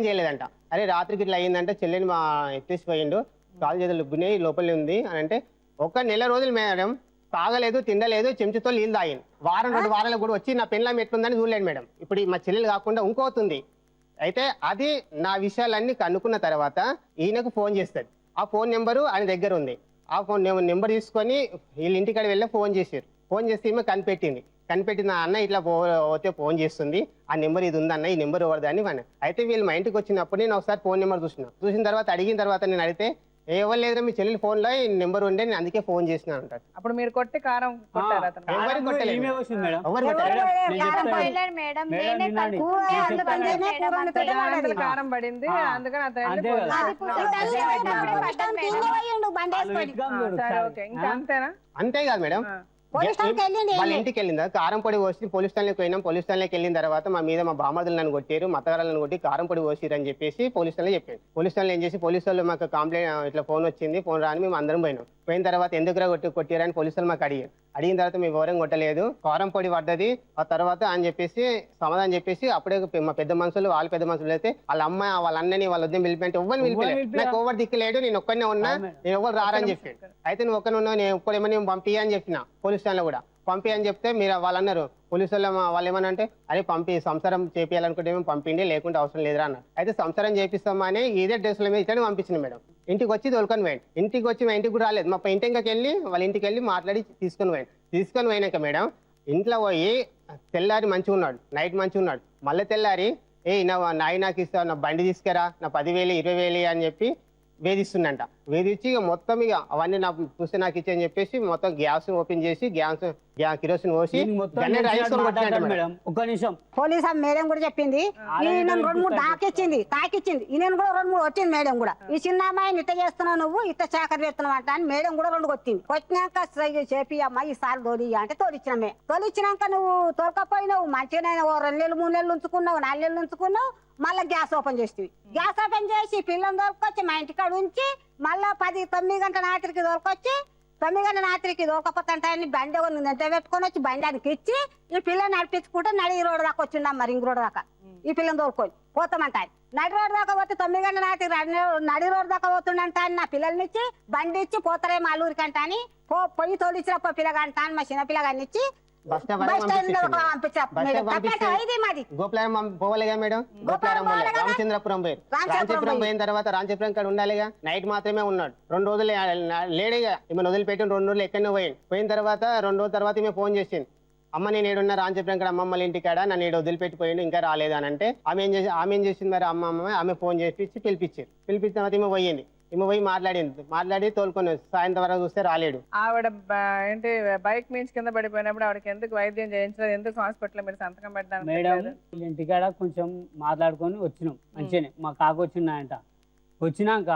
చేయలేదంట. అరే రాత్రికి ఇట్లా అయ్యిందంటే చెల్లెని మా ఎత్తేసిపోయిండు, కాలు చేతులు ఉబ్బినాయి, లోపలే ఉంది అని అంటే 1 నెల రోజులు మేడం తాగలేదు, తినలేదు, చెంచుతో నీళ్ళు తాగింది. 1-2 వారాలు కూడా వచ్చి నా పెళ్ళాం ఎట్లుందని చూడలేదు మేడం. ఇప్పుడు మా చెల్లెలు కాకుండా ఇంకోతుంది. అయితే అది నా విషయాలన్నీ కనుక్కున్న తర్వాత ఈయనకు ఫోన్ చేస్తుంది. ఆ ఫోన్ నెంబరు ఆయన దగ్గర ఉంది. ఆ ఫోన్ నెంబర్ తీసుకొని వీళ్ళ ఇంటికాడ వెళ్ళి ఫోన్ చేశారు. ఫోన్ చేసి ఈమె కనిపెట్టిన అన్న ఇట్లా పోతే ఫోన్ చేస్తుంది, ఆ నెంబర్ ఇది ఉందన్న, ఈ నెంబర్ ఎవరిదని అని. అయితే వీళ్ళు మా ఇంటికి వచ్చినప్పుడు నేను ఒకసారి ఫోన్ నెంబర్ చూసిన తర్వాత అడిగిన తర్వాత నేను అడిగితే ఎవరు లేదురా మీ చెల్లెలు ఫోన్ లో ఈ నెంబర్ ఉండే నేను అందుకే ఫోన్ చేసిన అంటారు. అప్పుడు మీరు కొట్టి కారం కొట్టారు? కారం పడింది అందుకని ఇంకా అంతేనా? అంతే కాదు మేడం, వాళ్ళ ఇంటికి వెళ్ళిందా కారం పొడి పోసి పోలీస్ స్టేషన్లోకి పోయినాం. పోలీస్ స్టేషన్లోకి వెళ్ళిన తర్వాత మా మీద మా బామర్దులు నన్ను కొట్టారు, మతగారాలను కొట్టి కారం పొడి పోసిరు అని చెప్పేసి పోలీస్ స్టేషన్లో చెప్పాను. పోలీస్ స్టేషన్లో ఏం చేసి పోలీసు వాళ్ళు మాకు కంప్లైంట్ ఇట్లా ఫోన్ వచ్చింది, ఫోన్ రాని మేము అందరం పోయిన తర్వాత ఎందుకురా కొట్టారని పోలీసు వాళ్ళు మాకు అడిగిన తర్వాత మేము ఎవరేం కొట్టలేదు, కారం పొడి పడ్డది ఆ తర్వాత అని చెప్పేసి సమాధానం చెప్పేసి అప్పుడే మా పెద్ద మనుషులు వాళ్ళ పెద్ద మనుషులు అయితే వాళ్ళ అమ్మాయి వాళ్ళ అన్నని వాళ్ళ వద్ద పిలిపితే ఎవరిని పిలిపలేదు. నాకు ఎవరు దిక్కులేడు, నేను ఒక్కనే ఉన్నా, నేను ఎవరు రారని చెప్పాడు. అయితే నువ్వు ఒక్కనే ఉన్నావు, నేను ఒక్కడేమో పంపి అని చెప్పిన పోలీస్ స్టేషన్లో కూడా పంపి అని చెప్తే మీరు వాళ్ళు అన్నారు పోలీసు వాళ్ళు ఏమన్నా అంటే అరే పంపి సంసారం చేపియాలనుకుంటే మేము పంపిండి లేకుంటే అవసరం లేదురా అన్నారు. అయితే సంసారం చేపిస్తామని ఇదే డ్రెస్సుల మీద ఇట్లా పంపించింది మేడం. ఇంటికి వచ్చి తోలుకొని పోయాడు. ఇంటికి వచ్చి మా ఇంటికి కూడా రాలేదు, మా ఇంటికి వెళ్ళి వాళ్ళ ఇంటికి వెళ్ళి మాట్లాడి తీసుకొని పోయినాక మేడం ఇంట్లో పోయి తెల్లారి మంచిగా ఉన్నాడు, నైట్ మంచిగా ఉన్నాడు. మళ్ళీ తెల్లారి నాయి నాకు ఇస్తావు, నా బండి తీసుకురా, నా 10,000 20,000 అని చెప్పి వేధిస్తుందంట. వేధించి ఇక మొత్తం ఇక అవన్నీ నాకు చూస్తే నాకు ఇచ్చని చెప్పేసి మొత్తం గ్యాస్ ఓపెన్ చేసి కిరోసిన్ పోసి ఒక్క నిమిషం పోలీస్ మేడం కూడా చెప్పింది. ఈయన 2-3 తాకిచ్చింది ఈయన కూడా 2-3 వచ్చింది మేడం కూడా. ఈ చిన్న అమ్మాయిని ఇట్ట చేస్తున్నావు నువ్వు, ఇట్ట చాకరి చేస్తున్నావు అంట అని మేడం కూడా 2 కొట్టింది. వచ్చినాక చెప్పి అమ్మాయి ఈసారి తోలి అంటే తోలిచ్చినామే. తోలిచ్చినాక నువ్వు తోలకపోయినావు మంచిగానే 2 నెలలు 3 నెలలు ఉంచుకున్నావు, 4 నెలలు ఉంచుకున్నావు. మళ్ళీ గ్యాస్ ఓపెన్ చేస్తుంది. గ్యాస్ ఓపెన్ చేసి పిల్లలు దొరకొచ్చి మా ఇంటికాడ ఉంచి మళ్ళా 9 గంటల రాత్రికి దొరకొచ్చి 9 గంటల రాత్రికి దొరకపోతే బండి ఎంత పెట్టుకొని వచ్చి బండికి ఇచ్చి ఈ పిల్లని నడిపించుకుంటే నడి రోడ్డు దాకా వచ్చిండమ్మ, రింగ్ రోడ్డు దాకా ఈ పిల్లని తోలుకొని పోతామంటారు. నడి రోడ్డు దాకా పోతే 9 గంటల రాత్రికి నడి రోడ్డు దాకా పోతుండంట అని నా పిల్లల్ని ఇచ్చి బండి ఇచ్చి పోతారేమో అల్లూరికి అంట అని పోయి తోలిచ్చినప్ప పిల్లగంట అని మా చిన్న పిల్లగాన్ని ఇచ్చి రామచంద్రపురం పోయిన తర్వాత రామచంద్రపురం కాడ ఉండాలిగా. నైట్ మాత్రమే ఉన్నాడు. 2 రోజులు లేడీగా ఈమెను వదిలిపెట్టి 2 రోజులు ఎక్కడో పోయిన తర్వాత 2 రోజుల తర్వాత ఈమె ఫోన్ చేసింది, అమ్మ నేను ఏడున్నా రామచంద్రపురం కాడ అమ్మమ్మ ఇంటికాడ నన్ను ఏడు వదిలిపెట్టిపోయిండు ఇంకా రాలేదు అని అంటే ఆమె ఏం చేసింది మరి అమ్మమ్మ ఆమె ఫోన్ చేసి పిలిపించిన తర్వాత ఈమె పోయింది. ఈమె పోయి మాట్లాడి తోలుకొని సాయంత్రం వరకు చూస్తే రాలేడు. ఆవిడ ఏంటి బైక్ మీన్స్ కింద పడిపోయినప్పుడు ఆవిడకి ఎందుకు వైద్యం చేయించలేదు, ఎందుకు హాస్పిటల్ మీరు సంతకం పెట్టడానికి? మేడం ఇంటికాడ కొంచెం మాట్లాడుకొని వచ్చినాం మంచిగానే. మా కాకు వచ్చిందంట. వచ్చినాక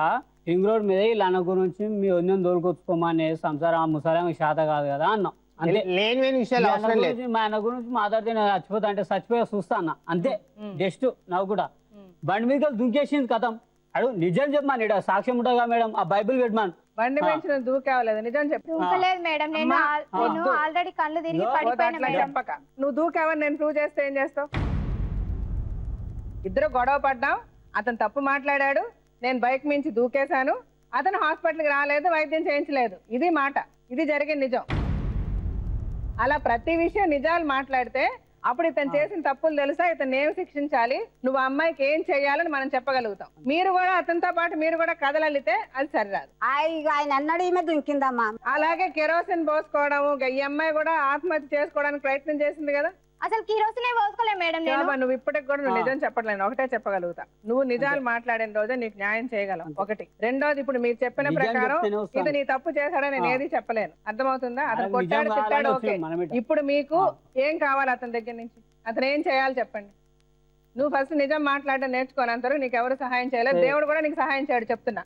రింగ్ రోడ్ మీద వీళ్ళ అన్న గురించి మీ వదిన తోలుకొచ్చుకోమనే సంసారం ముసలాం శాత కాదు కదా అన్నాం. అంతే, మా అన్న గురించి మాట్లాడితే నేను చచ్చిపోతా అంటే చచ్చిపోయా చూస్తా అన్న అంతే. జస్ట్ నవ్వు కూడా బండి మీద దుంకేసింది కథం. అడు నిజం చెప్పమాను, ఇక్కడ సాక్ష్యం ఉంటుందిగా మేడం, ఆ బైబిల్ పెట్టమాను. బండి పెంచి నువ్వు దూకేవలేదు, నిజం చెప్పు. దూకలేదు మేడం, నేను ఆల్రెడీ కళ్ళు తిరిగి పడిపోయినా అట్లా మేడం. చెప్పక, నువ్వు దూకేవని నేను ప్రూవ్ చేస్తే ఏం చేస్తావు? ఇద్దరు గొడవ పడ్డాం, అతను తప్పు మాట్లాడాడు, నేను బైక్ మించి దూకేశాను, అతను హాస్పిటల్కి రాలేదు, వైద్యం చేయించలేదు. ఇది మాట, ఇది జరిగిన నిజం. అలా ప్రతి విషయం నిజాలు మాట్లాడితే అప్పుడు ఇతను చేసిన తప్పులు తెలుసా, ఇతను ఏం శిక్షించాలి, నువ్వు అమ్మాయికి ఏం చేయాలని మనం చెప్పగలుగుతాం. మీరు కూడా అతనితో పాటు మీరు కూడా కథలల్లితే అది సరిరాదు. ఆయన అన్నాడు ఈమె దుంకిందమ్మా. అలాగే కెరోసిన్ పోసుకోవడము, ఈ అమ్మాయి కూడా ఆత్మహత్య చేసుకోవడానికి ప్రయత్నం చేసింది కదా. అసలు కిరోసినే పోసుకోలే మేడం నేను. నువ్వు ఇప్పటికి కూడా నువ్వు నిజం చెప్పట్లేదు, ఒకటే చెప్పగలుగుతా, నువ్వు నిజాలు మాట్లాడిన రోజే నీకు న్యాయం చేయగలం. ఒకటి. రెండోది, ఇప్పుడు మీరు చెప్పిన ప్రకారం ఇది నీ తప్పు చేశాడని నేను ఏది చెప్పలేను, అర్థమవుతుందా? అతను కొట్టాడు తిట్టాడు, ఓకే. ఇప్పుడు మీకు ఏం కావాలి అతని దగ్గర నుంచి, అతను ఏం చేయాలి చెప్పండి. నువ్వు ఫస్ట్ నిజం మాట్లాడడం నేర్చుకోనంతవరకు నీకు ఎవరు సహాయం చేయలేదు, దేవుడు కూడా నీకు సహాయం చేయడు చెప్తున్నా.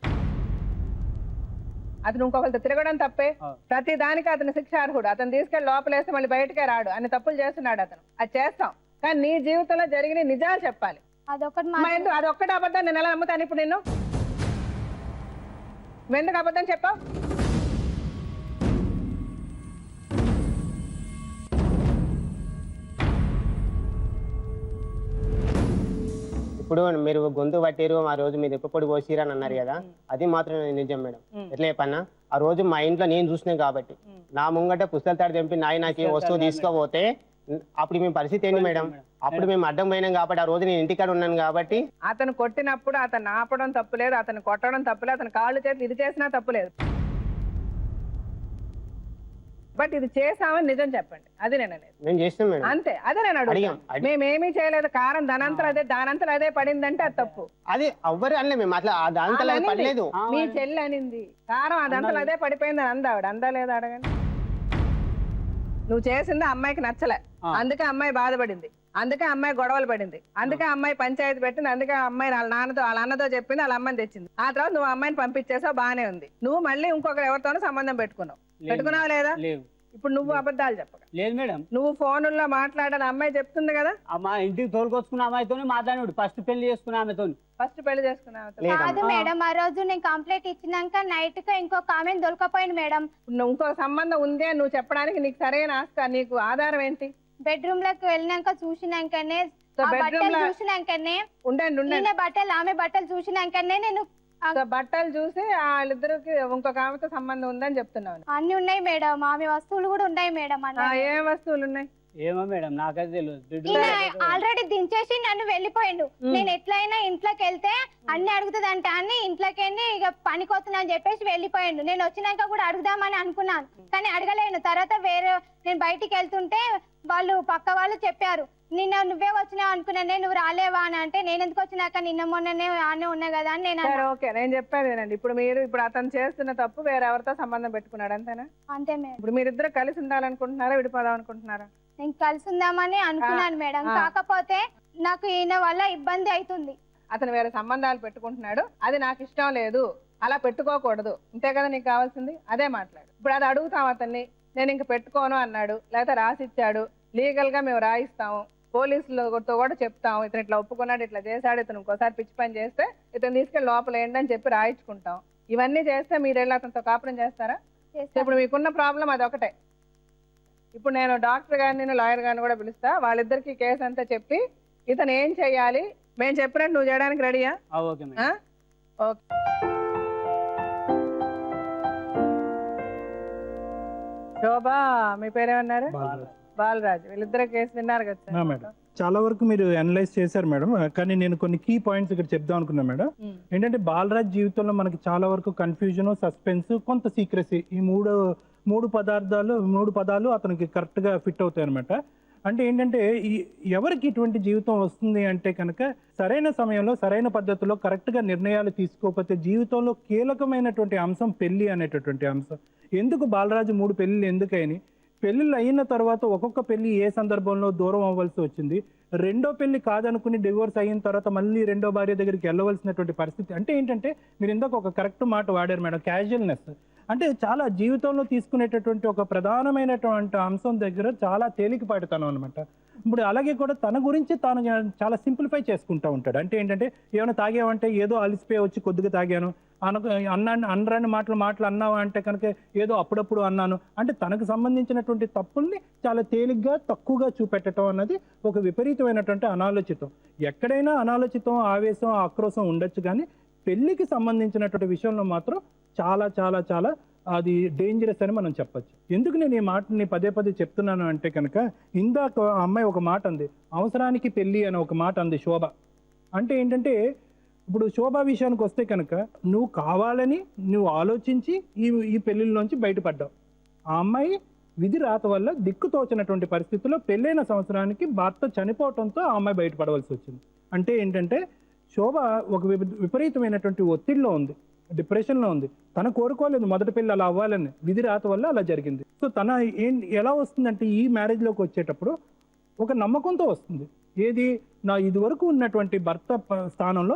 అతను ఇంకొకరితో తిరగడం తప్పే, ప్రతి దానికి అతను శిక్షార్హుడు. అతను తీసుకెళ్లి లోపలేస్తే మళ్ళీ బయటకే రాడు, అన్ని తప్పులు చేస్తున్నాడు అతను. అది చేస్తాం, కానీ నీ జీవితంలో జరిగిన నిజాలు చెప్పాలి. అదొక్కటి అబద్ధం నేను ఎలా నమ్ముతాను ఇప్పుడు నిన్ను? ఎందుకు అబద్ధం చెప్పావు? ఇప్పుడు మీరు గొంతు పట్టిరు, ఆ రోజు మీరు ఎప్పుడు పోసిరు అని అన్నారు కదా, అది మాత్రం నిజం మేడం. ఎట్లా చెప్పన్నా, ఆ రోజు మా ఇంట్లో నేను చూసినాను కాబట్టి, నా ముంగట పుస్తకాలు తాడు తెంపి నాకు వస్తువు తీసుకోపోతే అప్పుడు మేము పరిస్థితి ఏంటి మేడం? అప్పుడు మేము అడ్డం పోయినాం కాబట్టి, ఆ రోజు నేను ఇంటికాడ ఉన్నాను కాబట్టి. అతను కొట్టినప్పుడు అతను ఆపడం తప్పులేదు, అతను కొట్టడం తప్పులేదు, అతను కాళ్ళు చేతులు ఇది చేసినా తప్పులేదు. బట్ ఇది చేసామని నిజం చెప్పండి, అది నేను అంతే. అదే నేను అడిగాను, మేమేమీ చేయలేదు, కారం దానంతరం అదే దానంతరం అదే పడిందంటే అది తప్పు. అది ఎవ్వరు అనలే మేము, అట్లా పడలేదు. మీ చెల్లి అనింది కారం అదంతలో అదే పడిపోయింది అని అందా ఆవిడ, అందా లేదా అడగండి. నువ్వు చేసింది అమ్మాయికి నచ్చలే, అందుకే అమ్మాయి బాధపడింది, అందుకే అమ్మాయి గొడవలు పడింది, అందుకే అమ్మాయి పంచాయతీ పెట్టింది, అందుకే అమ్మాయి వాళ్ళ నాన్నతో వాళ్ళ అన్నతో చెప్పింది, వాళ్ళ అమ్మాయిని తెచ్చింది. ఆ తర్వాత నువ్వు అమ్మాయిని పంపించేసావు, బాగానే ఉంది. నువ్వు మళ్ళీ ఇంకొకరు ఎవరితోనో సంబంధం పెట్టుకున్నావా లేదా? ఇప్పుడు నువ్వు అబద్ధాలు చెప్పక లేదు మేడం, నువ్వు ఫోనుల్లో మాట్లాడాలి, అమ్మాయి చెప్తుంది కదా. అమ్మాయి ఇంటికి తోలుకొచ్చుకున్న అమ్మాయితో మాట్లాడు, ఫస్ట్ పెళ్లి చేసుకున్న ఆమెతో. ఫస్ట్ పెళ్లి చేసుకున్నావు కాదు మేడం, ఆ రోజు నేను కంప్లైంట్ ఇచ్చినాక నైట్ గా ఇంకొక ఆమెను దొరకపోయింది మేడం. ఇంకో సంబంధం ఉంది అని నువ్వు చెప్పడానికి నీకు సరైన ఆస్తి, నీకు ఆధారం ఏంటి? బెడ్రూమ్ లోకి వెళ్ళినాక చూసినాకనే చూసినాకనే ఉండండి బట్టలు ఆమె బట్టలు చూసినాకనే నేను బట్టలు చూసి వాళ్ళిద్దరికి ఇంకొక ఆమెతో సంబంధం ఉందని చెప్తున్నాను. అన్ని ఉన్నాయి మేడం, ఆమె వస్తువులు కూడా ఉన్నాయి మేడం. ఏం వస్తువులు ఉన్నాయి? ఏమో మేడం నాకైతే తెలియదు. ఆల్రెడీ దించేసి నన్ను వెళ్ళిపోయిండు. నేను ఎట్లయినా ఇంట్లోకి వెళ్తే అన్ని అడుగుతుంది అంటే అన్ని ఇంట్లోకి వెళ్ళి ఇక పనికొస్తున్నా అని చెప్పేసి వెళ్ళిపోయిండు. నేను వచ్చినాక కూడా అడుగుదామని అనుకున్నాను, కానీ అడగలేను. తర్వాత వేరే నేను బయటికి వెళ్తుంటే వాళ్ళు పక్క వాళ్ళు చెప్పారు, నిన్న నువ్వే వచ్చినావు అనుకున్నానే, నువ్వు రాలేవా అని. అంటే నేను ఎందుకు వచ్చినాక నిన్న మొన్ననే ఆనే ఉన్నా కదా అని నేను. ఓకే, నేను చెప్పాను. ఇప్పుడు అతను చేస్తున్న తప్పు వేరెవరితో సంబంధం పెట్టుకున్నాడు అంతేనా? అంతే మేడం. ఇప్పుడు మీరిద్దరు కలిసి ఉండాలనుకుంటున్నారా, విడిపోదాం అనుకుంటున్నారా? నేను కలిసి ఉందామని అనుకున్నాను మేడం, కాకపోతే నాకు ఈయన వల్ల ఇబ్బంది అవుతుంది. అతను వేరే సంబంధాలు పెట్టుకుంటున్నాడు, అది నాకు ఇష్టం లేదు, అలా పెట్టుకోకూడదు, ఇంతే కదా నీకు కావాల్సింది? అదే మాట్లాడు. ఇప్పుడు అది అడుగుతాం అతన్ని, నేను ఇంక పెట్టుకోను అన్నాడు, లేకపోతే రాసిచ్చాడు, లీగల్ గా మేము రాయిస్తాము, పోలీసులతో కూడా చెప్తాం, ఇతను ఇట్లా ఒప్పుకున్నాడు, ఇట్లా చేశాడు, ఇతను ఇంకోసారి పిచ్చి పని చేస్తే ఇతను తీసుకెళ్ళి లోపల ఏంటని చెప్పి రాయించుకుంటాం. ఇవన్నీ చేస్తే మీరు వెళ్ళి అతనితో కాపురం చేస్తారా? ఇప్పుడు మీకున్న ప్రాబ్లం అది ఒకటే. ఇప్పుడు నేను డాక్టర్ గారిని లాయర్ గారిని కూడా పిలుస్తా, వాళ్ళిద్దరికి కేసు అంతా చెప్పి ఇతను ఏం చెయ్యాలి మేము చెప్పినట్టు నువ్వు చేయడానికి రెడీయా? ఓకే. శోభా, మీ పేరేమన్నారు? బాలరాజు. వీళ్ళిద్దరు కేసు విన్నారు కదా మేడం? చాలా వరకు మీరు అనలైజ్ చేశారు మేడం, కానీ నేను కొన్ని కీ పాయింట్స్ ఇక్కడ చెప్దాం అనుకున్నా మేడం. ఏంటంటే బాలరాజ్ జీవితంలో మనకి చాలా వరకు కన్ఫ్యూజన్, సస్పెన్స్, కొంత సీక్రెసీ, ఈ మూడు పదాలు అతనికి కరెక్ట్ గా ఫిట్ అవుతాయి అనమాట. అంటే ఏంటంటే ఎవరికి ఇటువంటి జీవితం వస్తుంది అంటే కనుక సరైన సమయంలో సరైన పద్ధతిలో కరెక్ట్ గా నిర్ణయాలు తీసుకోకపోతే జీవితంలో కీలకమైనటువంటి అంశం పెళ్లి అనేటటువంటి అంశం. ఎందుకు బాలరాజు 3 పెళ్లిళ్ళు ఎందుకని? పెళ్లిళ్ళు అయిన తర్వాత ఒక్కొక్క పెళ్లి ఏ సందర్భంలో దూరం అవ్వాల్సి వచ్చింది, రెండో పెళ్లి కాదనుకుని డివోర్స్ అయిన తర్వాత మళ్ళీ రెండో భార్య దగ్గరికి వెళ్ళవలసినటువంటి పరిస్థితి. అంటే ఏంటంటే మీరు ఇందాక ఒక కరెక్ట్ మాట వాడారు మేడం, క్యాజువల్నెస్. అంటే చాలా జీవితంలో తీసుకునేటటువంటి ఒక ప్రధానమైనటువంటి అంశం దగ్గర చాలా తేలికపాటుతనం అనమాట. ఇప్పుడు అలాగే కూడా తన గురించి తాను చాలా సింప్లిఫై చేసుకుంటూ ఉంటాడు. అంటే ఏంటంటే ఏమైనా తాగామంటే ఏదో అలిసిపోయి వచ్చి కొద్దిగా తాగాను, అనరాని మాటలు అన్నావా అంటే కనుక ఏదో అప్పుడప్పుడు అన్నాను అంటే తనకు సంబంధించినటువంటి తప్పుల్ని చాలా తేలిగ్గా తక్కువగా చూపెట్టడం అన్నది ఒక విపరీతమైనటువంటి అనాలోచితం. ఎక్కడైనా అనాలోచితం, ఆవేశం, ఆక్రోశం ఉండొచ్చు, కానీ పెళ్లికి సంబంధించినటువంటి విషయంలో మాత్రం చాలా చాలా చాలా అది డేంజరస్ అని మనం చెప్పచ్చు. ఎందుకు నేను ఈ మాటని పదే పదే చెప్తున్నాను అంటే కనుక ఇందాక ఆ అమ్మాయి ఒక మాట అంది, అవసరానికి పెళ్ళి అని ఒక మాట అంది శోభ. అంటే ఏంటంటే ఇప్పుడు శోభ విషయానికి వస్తే కనుక నువ్వు కావాలని నువ్వు ఆలోచించి ఈ పెళ్ళిళ్ళలోంచి బయటపడ్డావు. ఆ అమ్మాయి విధి రాత వల్ల దిక్కుతోచినటువంటి పరిస్థితుల్లో పెళ్ళైన సంవత్సరానికి భర్త చనిపోవడంతో ఆ అమ్మాయి బయటపడవలసి వచ్చింది. అంటే ఏంటంటే శోభ ఒక విపరీతమైనటువంటి ఒత్తిడిలో ఉంది, డిప్రెషన్లో ఉంది. తన కోరుకోలేదు మొదటి పెళ్ళి అలా అవ్వాలని, విధి రాత వల్ల అలా జరిగింది. సో తన ఎలా వస్తుందంటే ఈ మ్యారేజ్లోకి వచ్చేటప్పుడు ఒక నమ్మకంతో వస్తుంది. ఏది, నా ఇదివరకు ఉన్నటువంటి భర్త స్థానంలో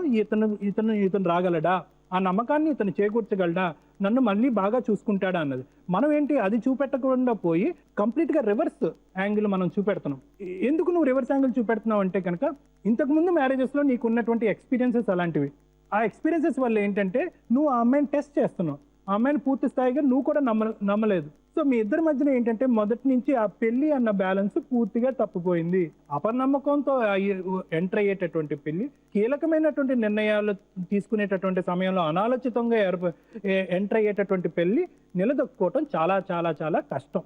ఇతను రాగలడా, ఆ నమ్మకాన్ని ఇతను చేకూర్చగలడా, నన్ను మళ్ళీ బాగా చూసుకుంటాడా అన్నది. మనం ఏంటి అది చూపెట్టకుండా పోయి కంప్లీట్గా రివర్స్ యాంగిల్ మనం చూపెడుతున్నాం. ఎందుకు నువ్వు రివర్స్ యాంగిల్ చూపెడుతున్నావు అంటే కనుక ఇంతకుముందు మ్యారేజెస్లో నీకు ఉన్నటువంటి ఎక్స్పీరియన్సెస్ అలాంటివి. ఆ ఎక్స్పీరియన్సెస్ వల్ల ఏంటంటే నువ్వు ఆ అమ్మాయిని టెస్ట్ చేస్తున్నావు, ఆ అమ్మాయిని పూర్తి స్థాయిగా నువ్వు కూడా నమ్మలేదు. సో మీ ఇద్దరి మధ్యన ఏంటంటే మొదటి నుంచి ఆ పెళ్లి అన్న బ్యాలెన్స్ పూర్తిగా తప్పిపోయింది. అపనమ్మకంతో ఎంటర్ అయ్యేటటువంటి పెళ్లి, కీలకమైనటువంటి నిర్ణయాలు తీసుకునేటటువంటి సమయంలో అనాలోచితంగా ఎంటర్ అయ్యేటటువంటి పెళ్లి నిలదొక్కుకోవటం చాలా చాలా చాలా కష్టం.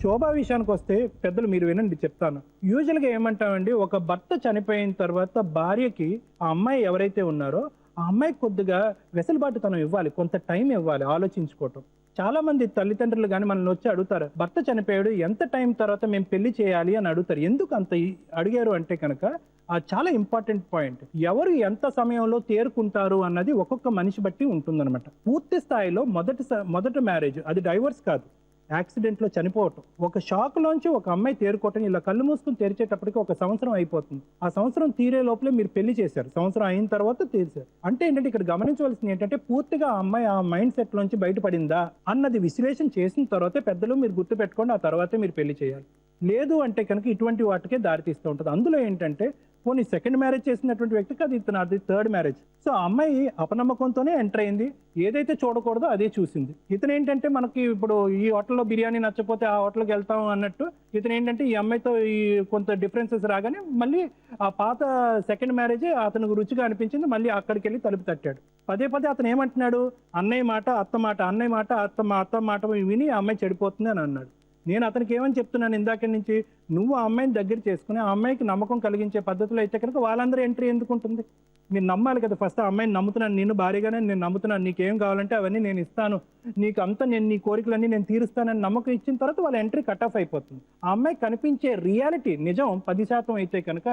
శోభ విషయానికి వస్తే పెద్దలు మీరు వినండి చెప్తాను. యూజువల్గా ఏమంటామండి, ఒక భర్త చనిపోయిన తర్వాత భార్యకి ఆ అమ్మాయి ఎవరైతే ఉన్నారో ఆ అమ్మాయి కొద్దిగా వెసులుబాటుతనం ఇవ్వాలి, కొంత టైం ఇవ్వాలి ఆలోచించుకోవటం. చాలా మంది తల్లిదండ్రులు కానీ మనల్ని వచ్చి అడుగుతారు, భర్త చనిపోయాడు ఎంత టైం తర్వాత మేము పెళ్లి చేయాలి అని అడుగుతారు. ఎందుకు అంత అడిగారు అంటే కనుక చాలా ఇంపార్టెంట్ పాయింట్. ఎవరు ఎంత సమయంలో తేరుకుంటారు అన్నది ఒక్కొక్క మనిషి బట్టి ఉంటుందన్నమాట. పూర్తి స్థాయిలో మొదటి మ్యారేజ్ అది డైవర్స్ కాదు, యాక్సిడెంట్లో చనిపోవటం, ఒక షాక్లోంచి ఒక అమ్మాయి తేరుకోవటం, ఇలా కళ్ళు మూసుకుని తెరిచేటప్పటికి 1 సంవత్సరం అయిపోతుంది. ఆ సంవత్సరం తీరే లోపలే మీరు పెళ్లి చేశారు, సంవత్సరం అయిన తర్వాత తీర్చారు. అంటే ఏంటంటే ఇక్కడ గమనించవలసింది ఏంటంటే పూర్తిగా ఆ అమ్మాయి ఆ మైండ్ సెట్ లోంచి బయటపడిందా అన్నది విశ్లేషణ చేసిన తర్వాతే పెద్దలు మీరు గుర్తుపెట్టుకోండి, ఆ తర్వాతే మీరు పెళ్లి చేయాలి. లేదు అంటే కనుక ఇటువంటి వాటికే దారితీస్తూ ఉంటుంది. అందులో ఏంటంటే పోనీ సెకండ్ మ్యారేజ్ చేసినటువంటి వ్యక్తికి అది థర్డ్ మ్యారేజ్. సో ఆ అమ్మాయి అపనమ్మకంతోనే ఎంటర్ అయింది, ఏదైతే చూడకూడదో అదే చూసింది. ఇతను ఏంటంటే మనకి ఇప్పుడు ఈ హోటల్లో బిర్యానీ నచ్చపోతే ఆ హోటల్కి వెళ్తాం అన్నట్టు ఇతను ఏంటంటే ఈ అమ్మాయితో ఈ కొంత డిఫరెన్సెస్ రాగానే మళ్ళీ ఆ పాత సెకండ్ మ్యారేజే అతనికి రుచిగా అనిపించింది, మళ్ళీ అక్కడికి వెళ్ళి తలుపు తట్టాడు. పదే అతను ఏమంటున్నాడు, అన్నయ్య మాట అత్త మాట, అన్నయ్య మాట అత్త మాట విని ఆ అమ్మాయి చెడిపోతుంది అని అన్నాడు. నేను అతనికి ఏమని చెప్తున్నాను ఇందాక నుంచి, నువ్వు ఆ అమ్మాయిని దగ్గర చేసుకుని ఆ అమ్మాయికి నమ్మకం కలిగించే పద్ధతిలో అయితే కనుక వాళ్ళందరూ ఎంట్రీ ఎందుకు ఉంటుంది? మీరు నమ్మాలి కదా ఫస్ట్. ఆ అమ్మాయిని నమ్ముతున్నాను, నిన్ను భారీగానే నేను నమ్ముతున్నాను, నీకేం కావాలంటే అవన్నీ నేను ఇస్తాను, నీకు అంతా నేను నీ కోరికలన్నీ నేను తీరుస్తానని నమ్మకం ఇచ్చిన తర్వాత వాళ్ళ ఎంట్రీ కట్ ఆఫ్ అయిపోతుంది. ఆ అమ్మాయి కనిపించే రియాలిటీ నిజం 10% అయితే కనుక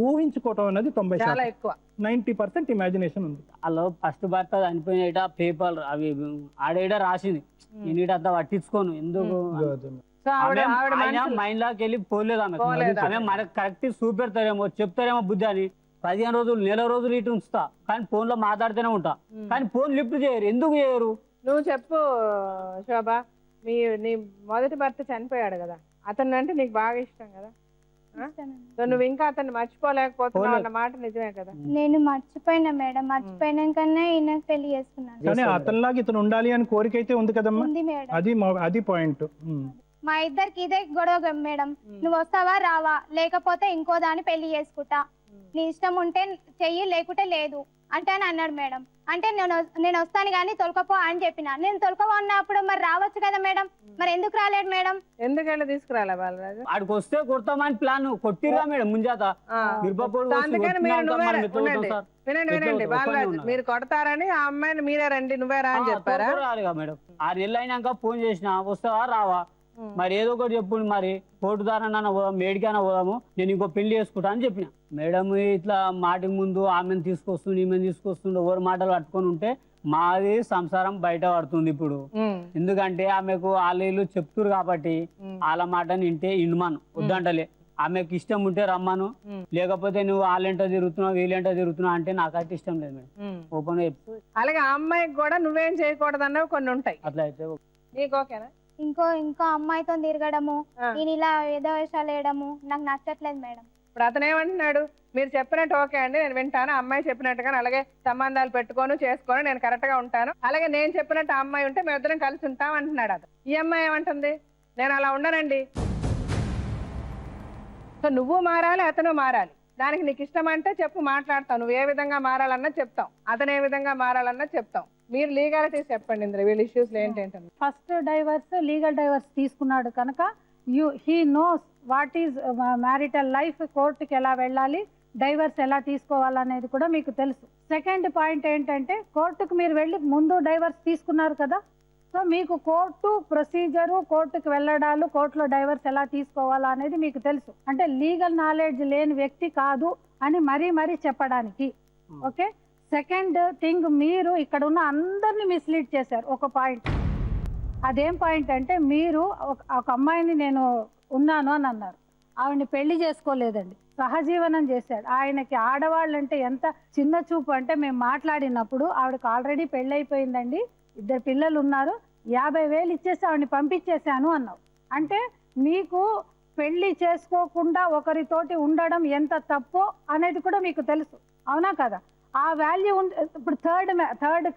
ఊహించుకోవటం అనేది 90%, 90% ఇమాజినేషన్ ఉంది. అలా ఫస్ట్ భర్త చనిపోయిన పేపర్ అవి ఆడేడ రాసింది, నేను అంతా పట్టించుకోను ఎందుకు మైండ్ లాకి వెళ్ళి పోలేదు. ఆమె మనకు కరెక్ట్ చూపెడతారేమో చెప్తారేమో బుద్ధి అని 15 రోజులు నెల రోజులు ఇటు ఉంచుతా, కానీ ఫోన్ లో మాట్లాడుతూనే ఉంటా, కానీ ఫోన్ లిఫ్ట్ చేయరు. ఎందుకు చేయరు నువ్వు చెప్పు శోభ. నీ మొదటి భర్త చనిపోయాడు కదా, అతను అంటే నీకు బాగా ఇష్టం కదా, నువ్వు ఇంకా అతన్ని మర్చిపోలేకపోతున్నావు అన్న మాట నిజమే కదా? నేను మర్చిపోయినా మేడం, మర్చిపోయినాకనే ఈయన పెళ్లి చేసుకున్నాను. కానీ అతనిలాగా ఇతను ఉండాలి అని కోరిక అయితే ఉంది కదమ్మా, అది పాయింట్. మా ఇద్దరికి ఇదే గొడవ మేడం, నువ్వు వస్తావా రావా, లేకపోతే ఇంకో దాన్ని పెళ్లి చేసుకుంటా, నీ ఇష్టం ఉంటే చెయ్యి లేకుంటే లేదు అంటే అని అన్నాడు మేడం. అంటే నేను వస్తాను కానీ తొలకపో అని చెప్పిన. నేను తొలకపో అన్నప్పుడు మరి రావచ్చు కదా మేడం, మరి ఎందుకు రాలేదు మేడం? ఎందుకంటే తీసుకురాలే బాలరాజు, ఆడికి వస్తే కొడతామని ప్లాన్ కొట్టిరా మేడం ముంజాత. వినండి బాలరాజు, మీరు కొడతారని ఆ అమ్మాయిని మీరే రండి నువ్వేరా అని చెప్పారా మేడం? 6 నెలలు అయినాక ఫోన్ చేసిన వస్తావా రావా, మరి ఏదో ఒకటి చెప్పు, మరి కోర్టు ద్వారా పోదాం, మేడికైనా పోదాము, నేను ఇంకో పెళ్లి చేసుకుంటా అని చెప్పిన. మేడం ఇట్లా మాటికి ముందు ఆమెను తీసుకొస్తుండే ఈమెను తీసుకొస్తుండే ఎవరు మాటలు పట్టుకొని ఉంటే మాది సంసారం బయట పడుతుంది ఇప్పుడు. ఎందుకంటే ఆమెకు వాళ్ళు చెప్తురు కాబట్టి వాళ్ళ మాటని వింటే ఇండుమాను వద్దంటలే. ఆమెకు ఇష్టం ఉంటే రమ్మను, లేకపోతే నువ్వు వాళ్ళెంట తిరుగుతున్నావు వీళ్ళెంట తిరుగుతున్నావు అంటే నాకైతే ఇష్టం లేదు మేడం, ఓపెన్ గా చెప్తూ. అలాగే ఆ అమ్మాయికి కూడా నువ్వేం చేయకూడదు అన్నవి కొన్ని ఉంటాయి. అట్లా అయితే నీకు ఓకేనా? ఇంకో అమ్మాయితో తిరగడము, నేను ఇలా ఏదో వేషాలు వేయడము నాకు నచ్చట్లేదు మేడం. ఇప్పుడు అతను ఏమంటున్నాడు, మీరు చెప్పినట్టు ఓకే అండి నేను వింటాను, అమ్మాయి చెప్పినట్టుగా అలాగే సంబంధాలు పెట్టుకోను చేసుకోను, నేను కరెక్ట్ గా ఉంటాను, అలాగే నేను చెప్పినట్టు ఆ అమ్మాయి ఉంటే మేము ఇద్దరం కలిసి ఉంటాం అంటున్నాడు అతను. ఈ అమ్మాయి ఏమంటుంది, నేను అలా ఉండనండి. సో నువ్వు మారాలి, అతను మారాలి. దానికి నీకు ఇష్టం అంటే చెప్పు, మాట్లాడతావు. నువ్వు ఏ విధంగా మారాలన్నా చెప్తాం, అతను ఏ విధంగా మారాలన్నా చెప్తాం. మీరు లీగాలిటీస్ చెప్పండి ఇందులో, వీళ్ళ ఇష్యూస్ ఏంటంటే. ఫస్ట్ డైవర్స్ లీగల్ డైవర్స్ తీసుకున్నాడు కనుక he knows what is marital life, కోర్టుకి ఎలా వెళ్ళాలి, డైవర్స్ ఎలా తీసుకోవాలనేది కూడా మీకు తెలుసు. సెకండ్ పాయింట్ ఏంటంటే కోర్టుకు మీరు వెళ్ళి ముందు డైవర్స్ తీసుకున్నారు కదా, సో మీకు కోర్టు ప్రొసీజరు, కోర్టుకు వెళ్ళడాలు, కోర్టులో డైవర్స్ ఎలా తీసుకోవాలా అనేది మీకు తెలుసు. అంటే లీగల్ నాలెడ్జ్ లేని వ్యక్తి కాదు అని మరీ చెప్పడానికి. ఓకే. సెకండ్ థింగ్, మీరు ఇక్కడ ఉన్న అందరినీ మిస్లీడ్ చేశారు ఒక పాయింట్. అదేం పాయింట్ అంటే మీరు ఒక అమ్మాయిని నేను ఉన్నాను అని అన్నారు, ఆవిడని పెళ్లి చేసుకోలేదండి, సహజీవనం చేశాడు. ఆయనకి ఆడవాళ్ళంటే ఎంత చిన్న చూపు అంటే మేము మాట్లాడినప్పుడు ఆవిడకి ఆల్రెడీ పెళ్ళి అయిపోయిందండి, 2 పిల్లలు ఉన్నారు, 50,000 ఇచ్చేసి ఆవిడని పంపించేశాను అన్నావు. అంటే మీకు పెళ్లి చేసుకోకుండా ఒకరితోటి ఉండడం ఎంత తప్పో అనేది కూడా మీకు తెలుసు, అవునా కదా? ఆ వాల్యూ ఇప్పుడు థర్డ్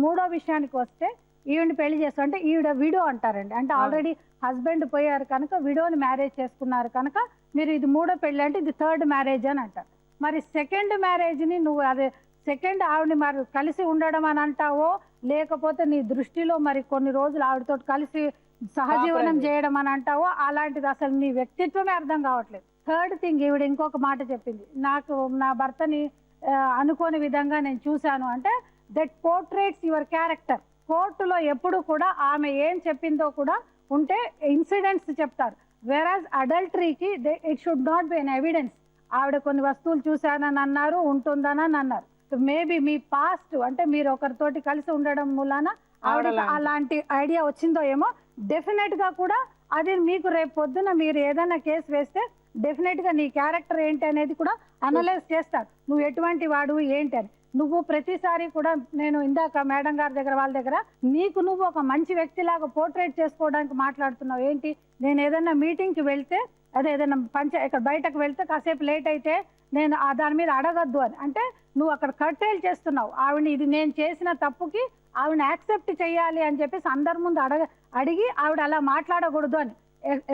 మూడో విషయానికి వస్తే, ఈవిడ పెళ్లి చేస్తా అంటే ఈవిడ విడో అంటారండి. అంటే ఆల్రెడీ హస్బెండ్ పోయారు కనుక విడోని మ్యారేజ్ చేసుకున్నారు కనుక మీరు ఇది మూడో పెళ్లి అంటే ఇది థర్డ్ మ్యారేజ్ అని అంటారు. మరి సెకండ్ మ్యారేజ్ని నువ్వు అదే సెకండ్ ఆవిడని మరి కలిసి ఉండడం అని అంటావో, లేకపోతే నీ దృష్టిలో మరి కొన్ని రోజులు ఆవిడతో కలిసి సహజీవనం చేయడం అని అంటావో, అలాంటిది అసలు నీ వ్యక్తిత్వమే అర్థం కావట్లేదు. థర్డ్ థింగ్, ఈవిడ ఇంకొక మాట చెప్పింది, నాకు నా భర్తని అనుకోని విధంగా నేను చూశాను అంటే, దట్ పోర్ట్రేట్స్ యువర్ క్యారెక్టర్. కోర్టులో ఎప్పుడు కూడా ఆమె ఏం చెప్పిందో కూడా ఉంటే ఇన్సిడెంట్స్ చెప్తారు. వెరాజ్ అడల్టరీకి it should not be an evidence. ఆవిడ కొన్ని వస్తువులు చూశానని అన్నారు, ఉంటుందని అన్నారు. మేబీ మీ పాస్ట్ అంటే మీరు ఒకరితోటి కలిసి ఉండడం మూలాన ఆవిడ అలాంటి ఐడియా వచ్చిందో ఏమో. డెఫినెట్ గా కూడా అది మీకు రేపు పొద్దున మీరు ఏదైనా కేసు వేస్తే డెఫినెట్ గా నీ క్యారెక్టర్ ఏంటి అనేది కూడా అనలైజ్ చేస్తారు, నువ్వు ఎటువంటి వాడు ఏంటి అని. నువ్వు ప్రతిసారి కూడా నేను ఇందాక మేడం గారి దగ్గర వాళ్ళ దగ్గర నీకు నువ్వు ఒక మంచి వ్యక్తిలాగా పోర్ట్రేట్ చేసుకోవడానికి మాట్లాడుతున్నావు. ఏంటి, నేను ఏదైనా మీటింగ్కి వెళ్తే అదే ఏదైనా ఇక్కడ బయటకు వెళ్తే కాసేపు లేట్ అయితే నేను దాని మీద అడగద్దు అని, అంటే నువ్వు అక్కడ కర్టైల్ చేస్తున్నావు ఆవిడని. ఇది నేను చేసిన తప్పుకి ఆవిడని యాక్సెప్ట్ చేయాలి అని చెప్పేసి అందరి ముందు అడిగి ఆవిడ అలా మాట్లాడకూడదు అని.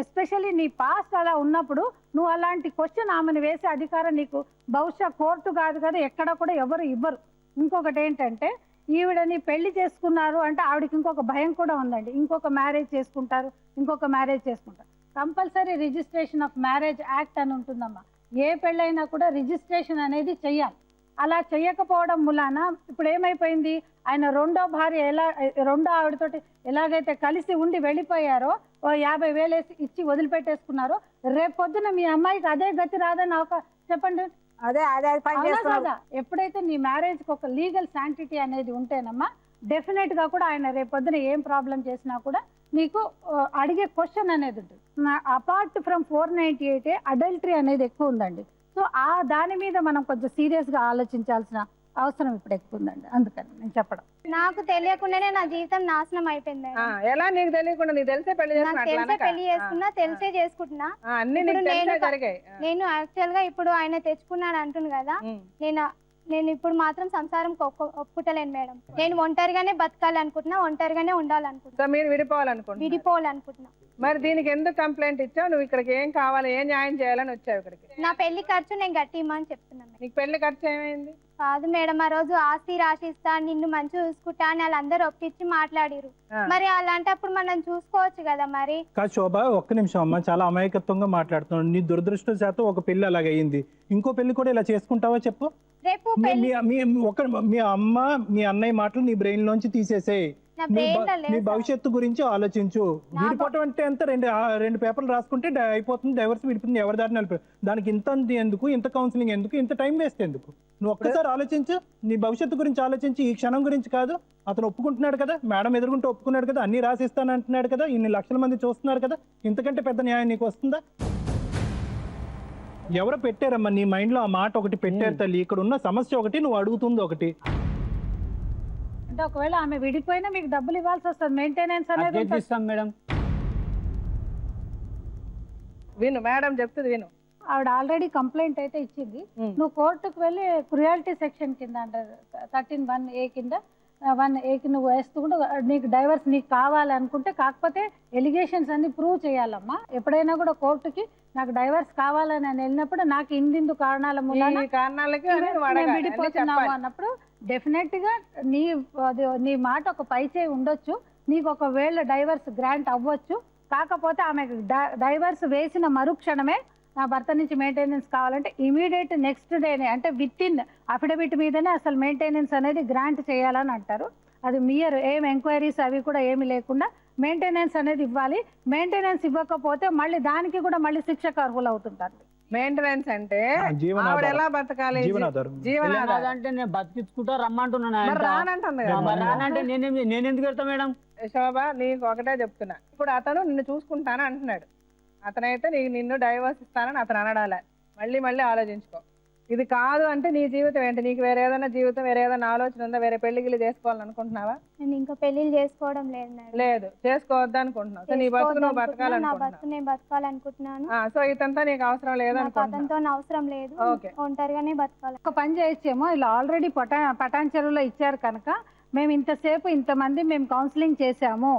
ఎస్పెషల్లీ నీ పాస్ట్ అలా ఉన్నప్పుడు నువ్వు అలాంటి క్వశ్చన్ ఆమెను వేసే అధికారం నీకు బహుశా కోర్టు కాదు కదా, ఎక్కడ కూడా ఎవరు ఇవ్వరు. ఇంకొకటి ఏంటంటే, ఈవిడని పెళ్లి చేసుకున్నారు అంటే ఆవిడకి ఇంకొక భయం కూడా ఉందండి, ఇంకొక మ్యారేజ్ చేసుకుంటారు, ఇంకొక మ్యారేజ్ చేసుకుంటారు. Compulsory registration of marriage act అని ఉంటుందమ్మా. ఏ పెళ్ళైనా కూడా రిజిస్ట్రేషన్ అనేది చెయ్యాలి. అలా చెయ్యకపోవడం మూలాన ఇప్పుడు ఏమైపోయింది, ఆయన రెండో ఆవిడతోటి ఎలాగైతే కలిసి ఉండి వెళ్ళిపోయారో, 50,000 ఇచ్చి వదిలిపెట్టేసుకున్నారో, రేపు పొద్దున మీ అమ్మాయికి అదే గతి రాదని చెప్పండి. ఎప్పుడైతే నీ మ్యారేజ్ కి ఒక లీగల్ శాంటిటీ అనేది ఉంటేనమ్మా, డెఫినెట్ గా కూడా ఆయన రేపు పొద్దున ఏం ప్రాబ్లం చేసినా కూడా నీకు అడిగే క్వశ్చన్ అనేది ఉంటుంది. అపార్ట్ ఫ్రమ్ 498 అడల్టరీ అనేది ఎక్కువ ఉందండి. సో దాని మీద మనం కొంచెం సీరియస్ గా ఆలోచించాల్సిన అవసరం ఇప్పుడు ఎక్కువ ఉందండి. అందుకని నేను చెప్పడం, నాకు తెలియకుండానే నా జీవితం నాశనం అయిపోయింది. ఎలా నీకు తెలియకుండా? నీకు తెలిసే పెళ్లి చేసుకున్నా, తెలిసే చేసుకుంటున్నా. నేను యాక్చువల్ గా ఇప్పుడు ఆయన తెచ్చుకున్నాను అంటుంది కదా, నేను ఇప్పుడు మాత్రం సంసారం ఒప్పుకుంటలేను మేడం. నేను ఒంటరిగానే బతకాలి అనుకుంటున్నా, ఒంటరిగానే ఉండాలనుకుంటున్నా. మీరు విడిపోవాలనుకుంటున్నా. మరి దీనికి ఎందుకు కంప్లైంట్ ఇచ్చావు? నువ్వు ఇక్కడికి ఏం కావాలి, ఏం న్యాయం చేయాలని వచ్చావు ఇక్కడికి? నా పెళ్లి ఖర్చు నేను గట్టిమని చెప్తున్నాను. నీకు పెళ్లి ఖర్చు ఏమైంది? కాదు మేడం, ఆ రోజు ఆస్తి రాసిస్తా, నిన్ను మంచి చూసుకుంటా అని వాళ్ళందరూ ఒప్పించి మాట్లాడిరు. మరి అలాంటప్పుడు మనం చూసుకోవచ్చు కదా. మరి శోభ, ఒక్క నిమిషం అమ్మ, చాలా అమాయకత్వంగా మాట్లాడుతున్నాడు. నీ దురదృష్టశాతం ఒక పెళ్లి అలాగయింది, ఇంకో పెళ్లి కూడా ఇలా చేసుకుంటావా చెప్పు? రేపు మీ అమ్మ మీ అన్నయ్య మాటలు నీ బ్రెయిన్ లోంచి తీసేసేయ్. నీ భవిష్యత్తు గురించి ఆలోచించు. విడిపోవటం అంటే ఎంత, రెండు పేపర్లు రాసుకుంటే అయిపోతుంది, డైవర్స్ విడిపోతుంది, ఎవరి దారిని వెళ్ళిపోతుంది. దానికి ఇంత ఎందుకు, ఇంత కౌన్సిలింగ్ ఎందుకు, ఇంత టైం వేస్ట్ ఎందుకు? నువ్వు ఒక్కసారి ఆలోచించు, నీ భవిష్యత్తు గురించి ఆలోచించి, ఈ క్షణం గురించి కాదు. అతను ఒప్పుకుంటున్నాడు కదా, మేడం ఎదుర్కొంటూ ఒప్పుకున్నాడు కదా, అన్ని రాసిస్తానంటున్నాడు కదా, ఇన్ని లక్షల మంది చూస్తున్నారు కదా, ఇంతకంటే పెద్ద న్యాయం నీకు వస్తుందా? ఎవరో పెట్టారమ్మా నీ మైండ్ లో ఆ మాట ఒకటి పెట్టారు తల్లి. ఇక్కడ ఉన్న సమస్య ఒకటి, నువ్వు అడుగుతుంది ఒకటి. అంటే ఒకవేళ ఆమె విడిపోయినా మీకు డబ్బులు ఇవ్వాల్సి వస్తుంది, మెయింటెనెన్స్ అనేది మేడం. విను, మేడం చెప్తుంది విను. ఆవిడ ఆల్రెడీ కంప్లైంట్ అయితే ఇచ్చింది. నువ్వు కోర్టుకు వెళ్ళి క్రుయాలిటీ సెక్షన్ కింద అంటారు 13(1)A కింద 1A నువ్వు వేస్తూ కూడా నీకు డైవర్స్ నీకు కావాలనుకుంటే, కాకపోతే ఎలిగేషన్స్ అన్ని ప్రూవ్ చేయాలమ్మా. ఎప్పుడైనా కూడా కోర్టుకి నాకు డైవర్స్ కావాలని అని వెళ్ళినప్పుడు నాకు ఇందిందు కారణాల మూలాన విడిపోతున్నాము అన్నప్పుడు డెఫినెట్ గా నీ మాట ఒక పైచే ఉండొచ్చు, నీకు ఒకవేళ డైవర్స్ గ్రాంట్ అవ్వచ్చు. కాకపోతే ఆమె డైవర్స్ వేసిన మరుక్షణమే నా భర్త నుంచి మెయింటెనెన్స్ కావాలంటే ఇమీడియట్ నెక్స్ట్ డేనే, అంటే విత్ ఇన్ అఫిడవిట్ మీదనే అసలు మెయింటెనెన్స్ అనేది గ్రాంట్ చేయాలని అంటారు. అది మియర్ ఏం ఎంక్వైరీస్ అవి కూడా ఏమి లేకుండా మెయింటెనెన్స్ అనేది ఇవ్వాలి. మెయింటెనెన్స్ ఇవ్వకపోతే మళ్ళీ దానికి కూడా మళ్ళీ శిక్షకు అర్హులు అవుతుంటారు. మెయింటెనెన్స్ అంటే ఆవిడ ఎలా బతకాలి? జీవనాధారం అంటే నేను బతికించుకుంటా రమ్మంటున్నాను. రానంటే నేను ఎందుకు వెళ్తా మేడం? శోభ నీకు ఒకటే చెప్తున్నా, ఇప్పుడు అతను నిన్ను చూసుకుంటాను అంటున్నాడు. అతనైతే నిన్ను డైవర్స్ ఇస్తానని అతను అనడాలి. మళ్ళీ మళ్ళీ ఆలోచించుకో. ఇది కాదు అంటే నీ జీవితం ఏంటి? నీకు వేరే ఏదైనా జీవితం, వేరే ఏదైనా ఆలోచన ఉందా? వేరే పెళ్లిగిల్లి చేసుకోవాలనుకుంటున్నావా? నేను ఇంకా పెళ్లిళ్ళు చేసుకోవడం లేదు మేడం. లేదు, చేసుకోవద్దు అనుకుంటున్నావు. సో నీ బతుకు నువ్వు బతకాలనుకుంటున్నాను. సో ఇతంతా నీకు అవసరం లేదు అతనితో అవసరం లేదు, ఒంటరిగానే బతకాలి. ఒక పని చేయొచ్చేమో, ఇలా ఆల్రెడీ పటాన్ చెరువులో ఇచ్చారు కనుక మేము ఇంతసేపు ఇంతమంది మేము కౌన్సిలింగ్ చేశాము,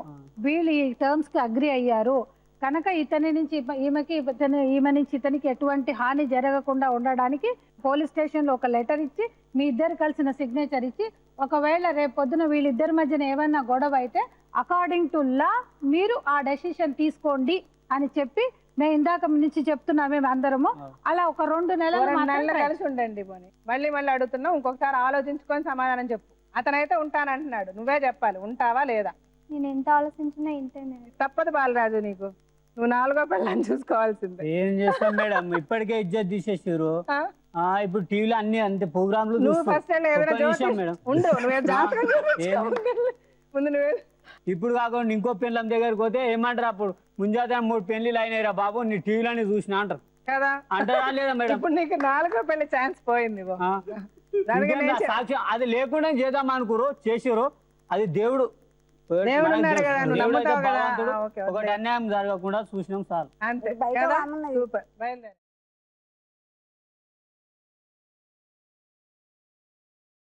వీళ్ళు ఈ టర్మ్స్ కి అగ్రి అయ్యారు కనుక ఇతని నుంచి ఈమె నుంచి ఇతనికి ఎటువంటి హాని జరగకుండా ఉండడానికి పోలీస్ స్టేషన్ లో ఒక లెటర్ ఇచ్చి మీ ఇద్దరు కలిసిన సిగ్నేచర్ ఇచ్చి, ఒకవేళ రేపు పొద్దున వీళ్ళిద్దరి మధ్యన ఏమైనా గొడవ అయితే అకార్డింగ్ టు లా మీరు ఆ డెసిషన్ తీసుకోండి అని చెప్పి మేము ఇందాక నుంచి చెప్తున్నా మేము అందరము. అలా ఒక 2 నెలలు కలిసి ఉండండి. పోనీ మళ్ళీ మళ్ళీ అడుగుతున్నావు, ఇంకొకసారి ఆలోచించుకొని సమాధానం చెప్పు. అతనైతే ఉంటానంటున్నాడు, నువ్వే చెప్పాలి ఉంటావా లేదా. నేను ఎంత ఆలోచించినా ఇంతే. తప్పదు బాలరాజు, నీకు నువ్వు 4వ పెళ్ళని చూసుకోవాల్సిందే. ఏం చేస్తాం మేడం, ఇప్పటికే ఇజ్జత్ తీసేసారు. ఇప్పుడు టీవీలో అన్ని అంతే ప్రోగ్రాంలు ఇప్పుడు కాకుండా ఇంకో పెళ్ళం దగ్గరికి పోతే ఏమంటారు, అప్పుడు ముంజాత 3 పెళ్లిలు అయినాయిరా బాబు నీ టీవీలోనే చూసినా అంటారు కదా. అంటారా లేదా మేడం? ఇప్పుడు నీకు 4వ పెళ్లి ఛాన్స్ పోయింది. సాక్ష్యం అది లేకుండా చేద్దాం అనుకోరు, చేసారు. అది దేవుడు ఒకటి అన్యాయం జరగకుండా చూసినాం సార్. అంతే. సూపర్. బయలుదేరి.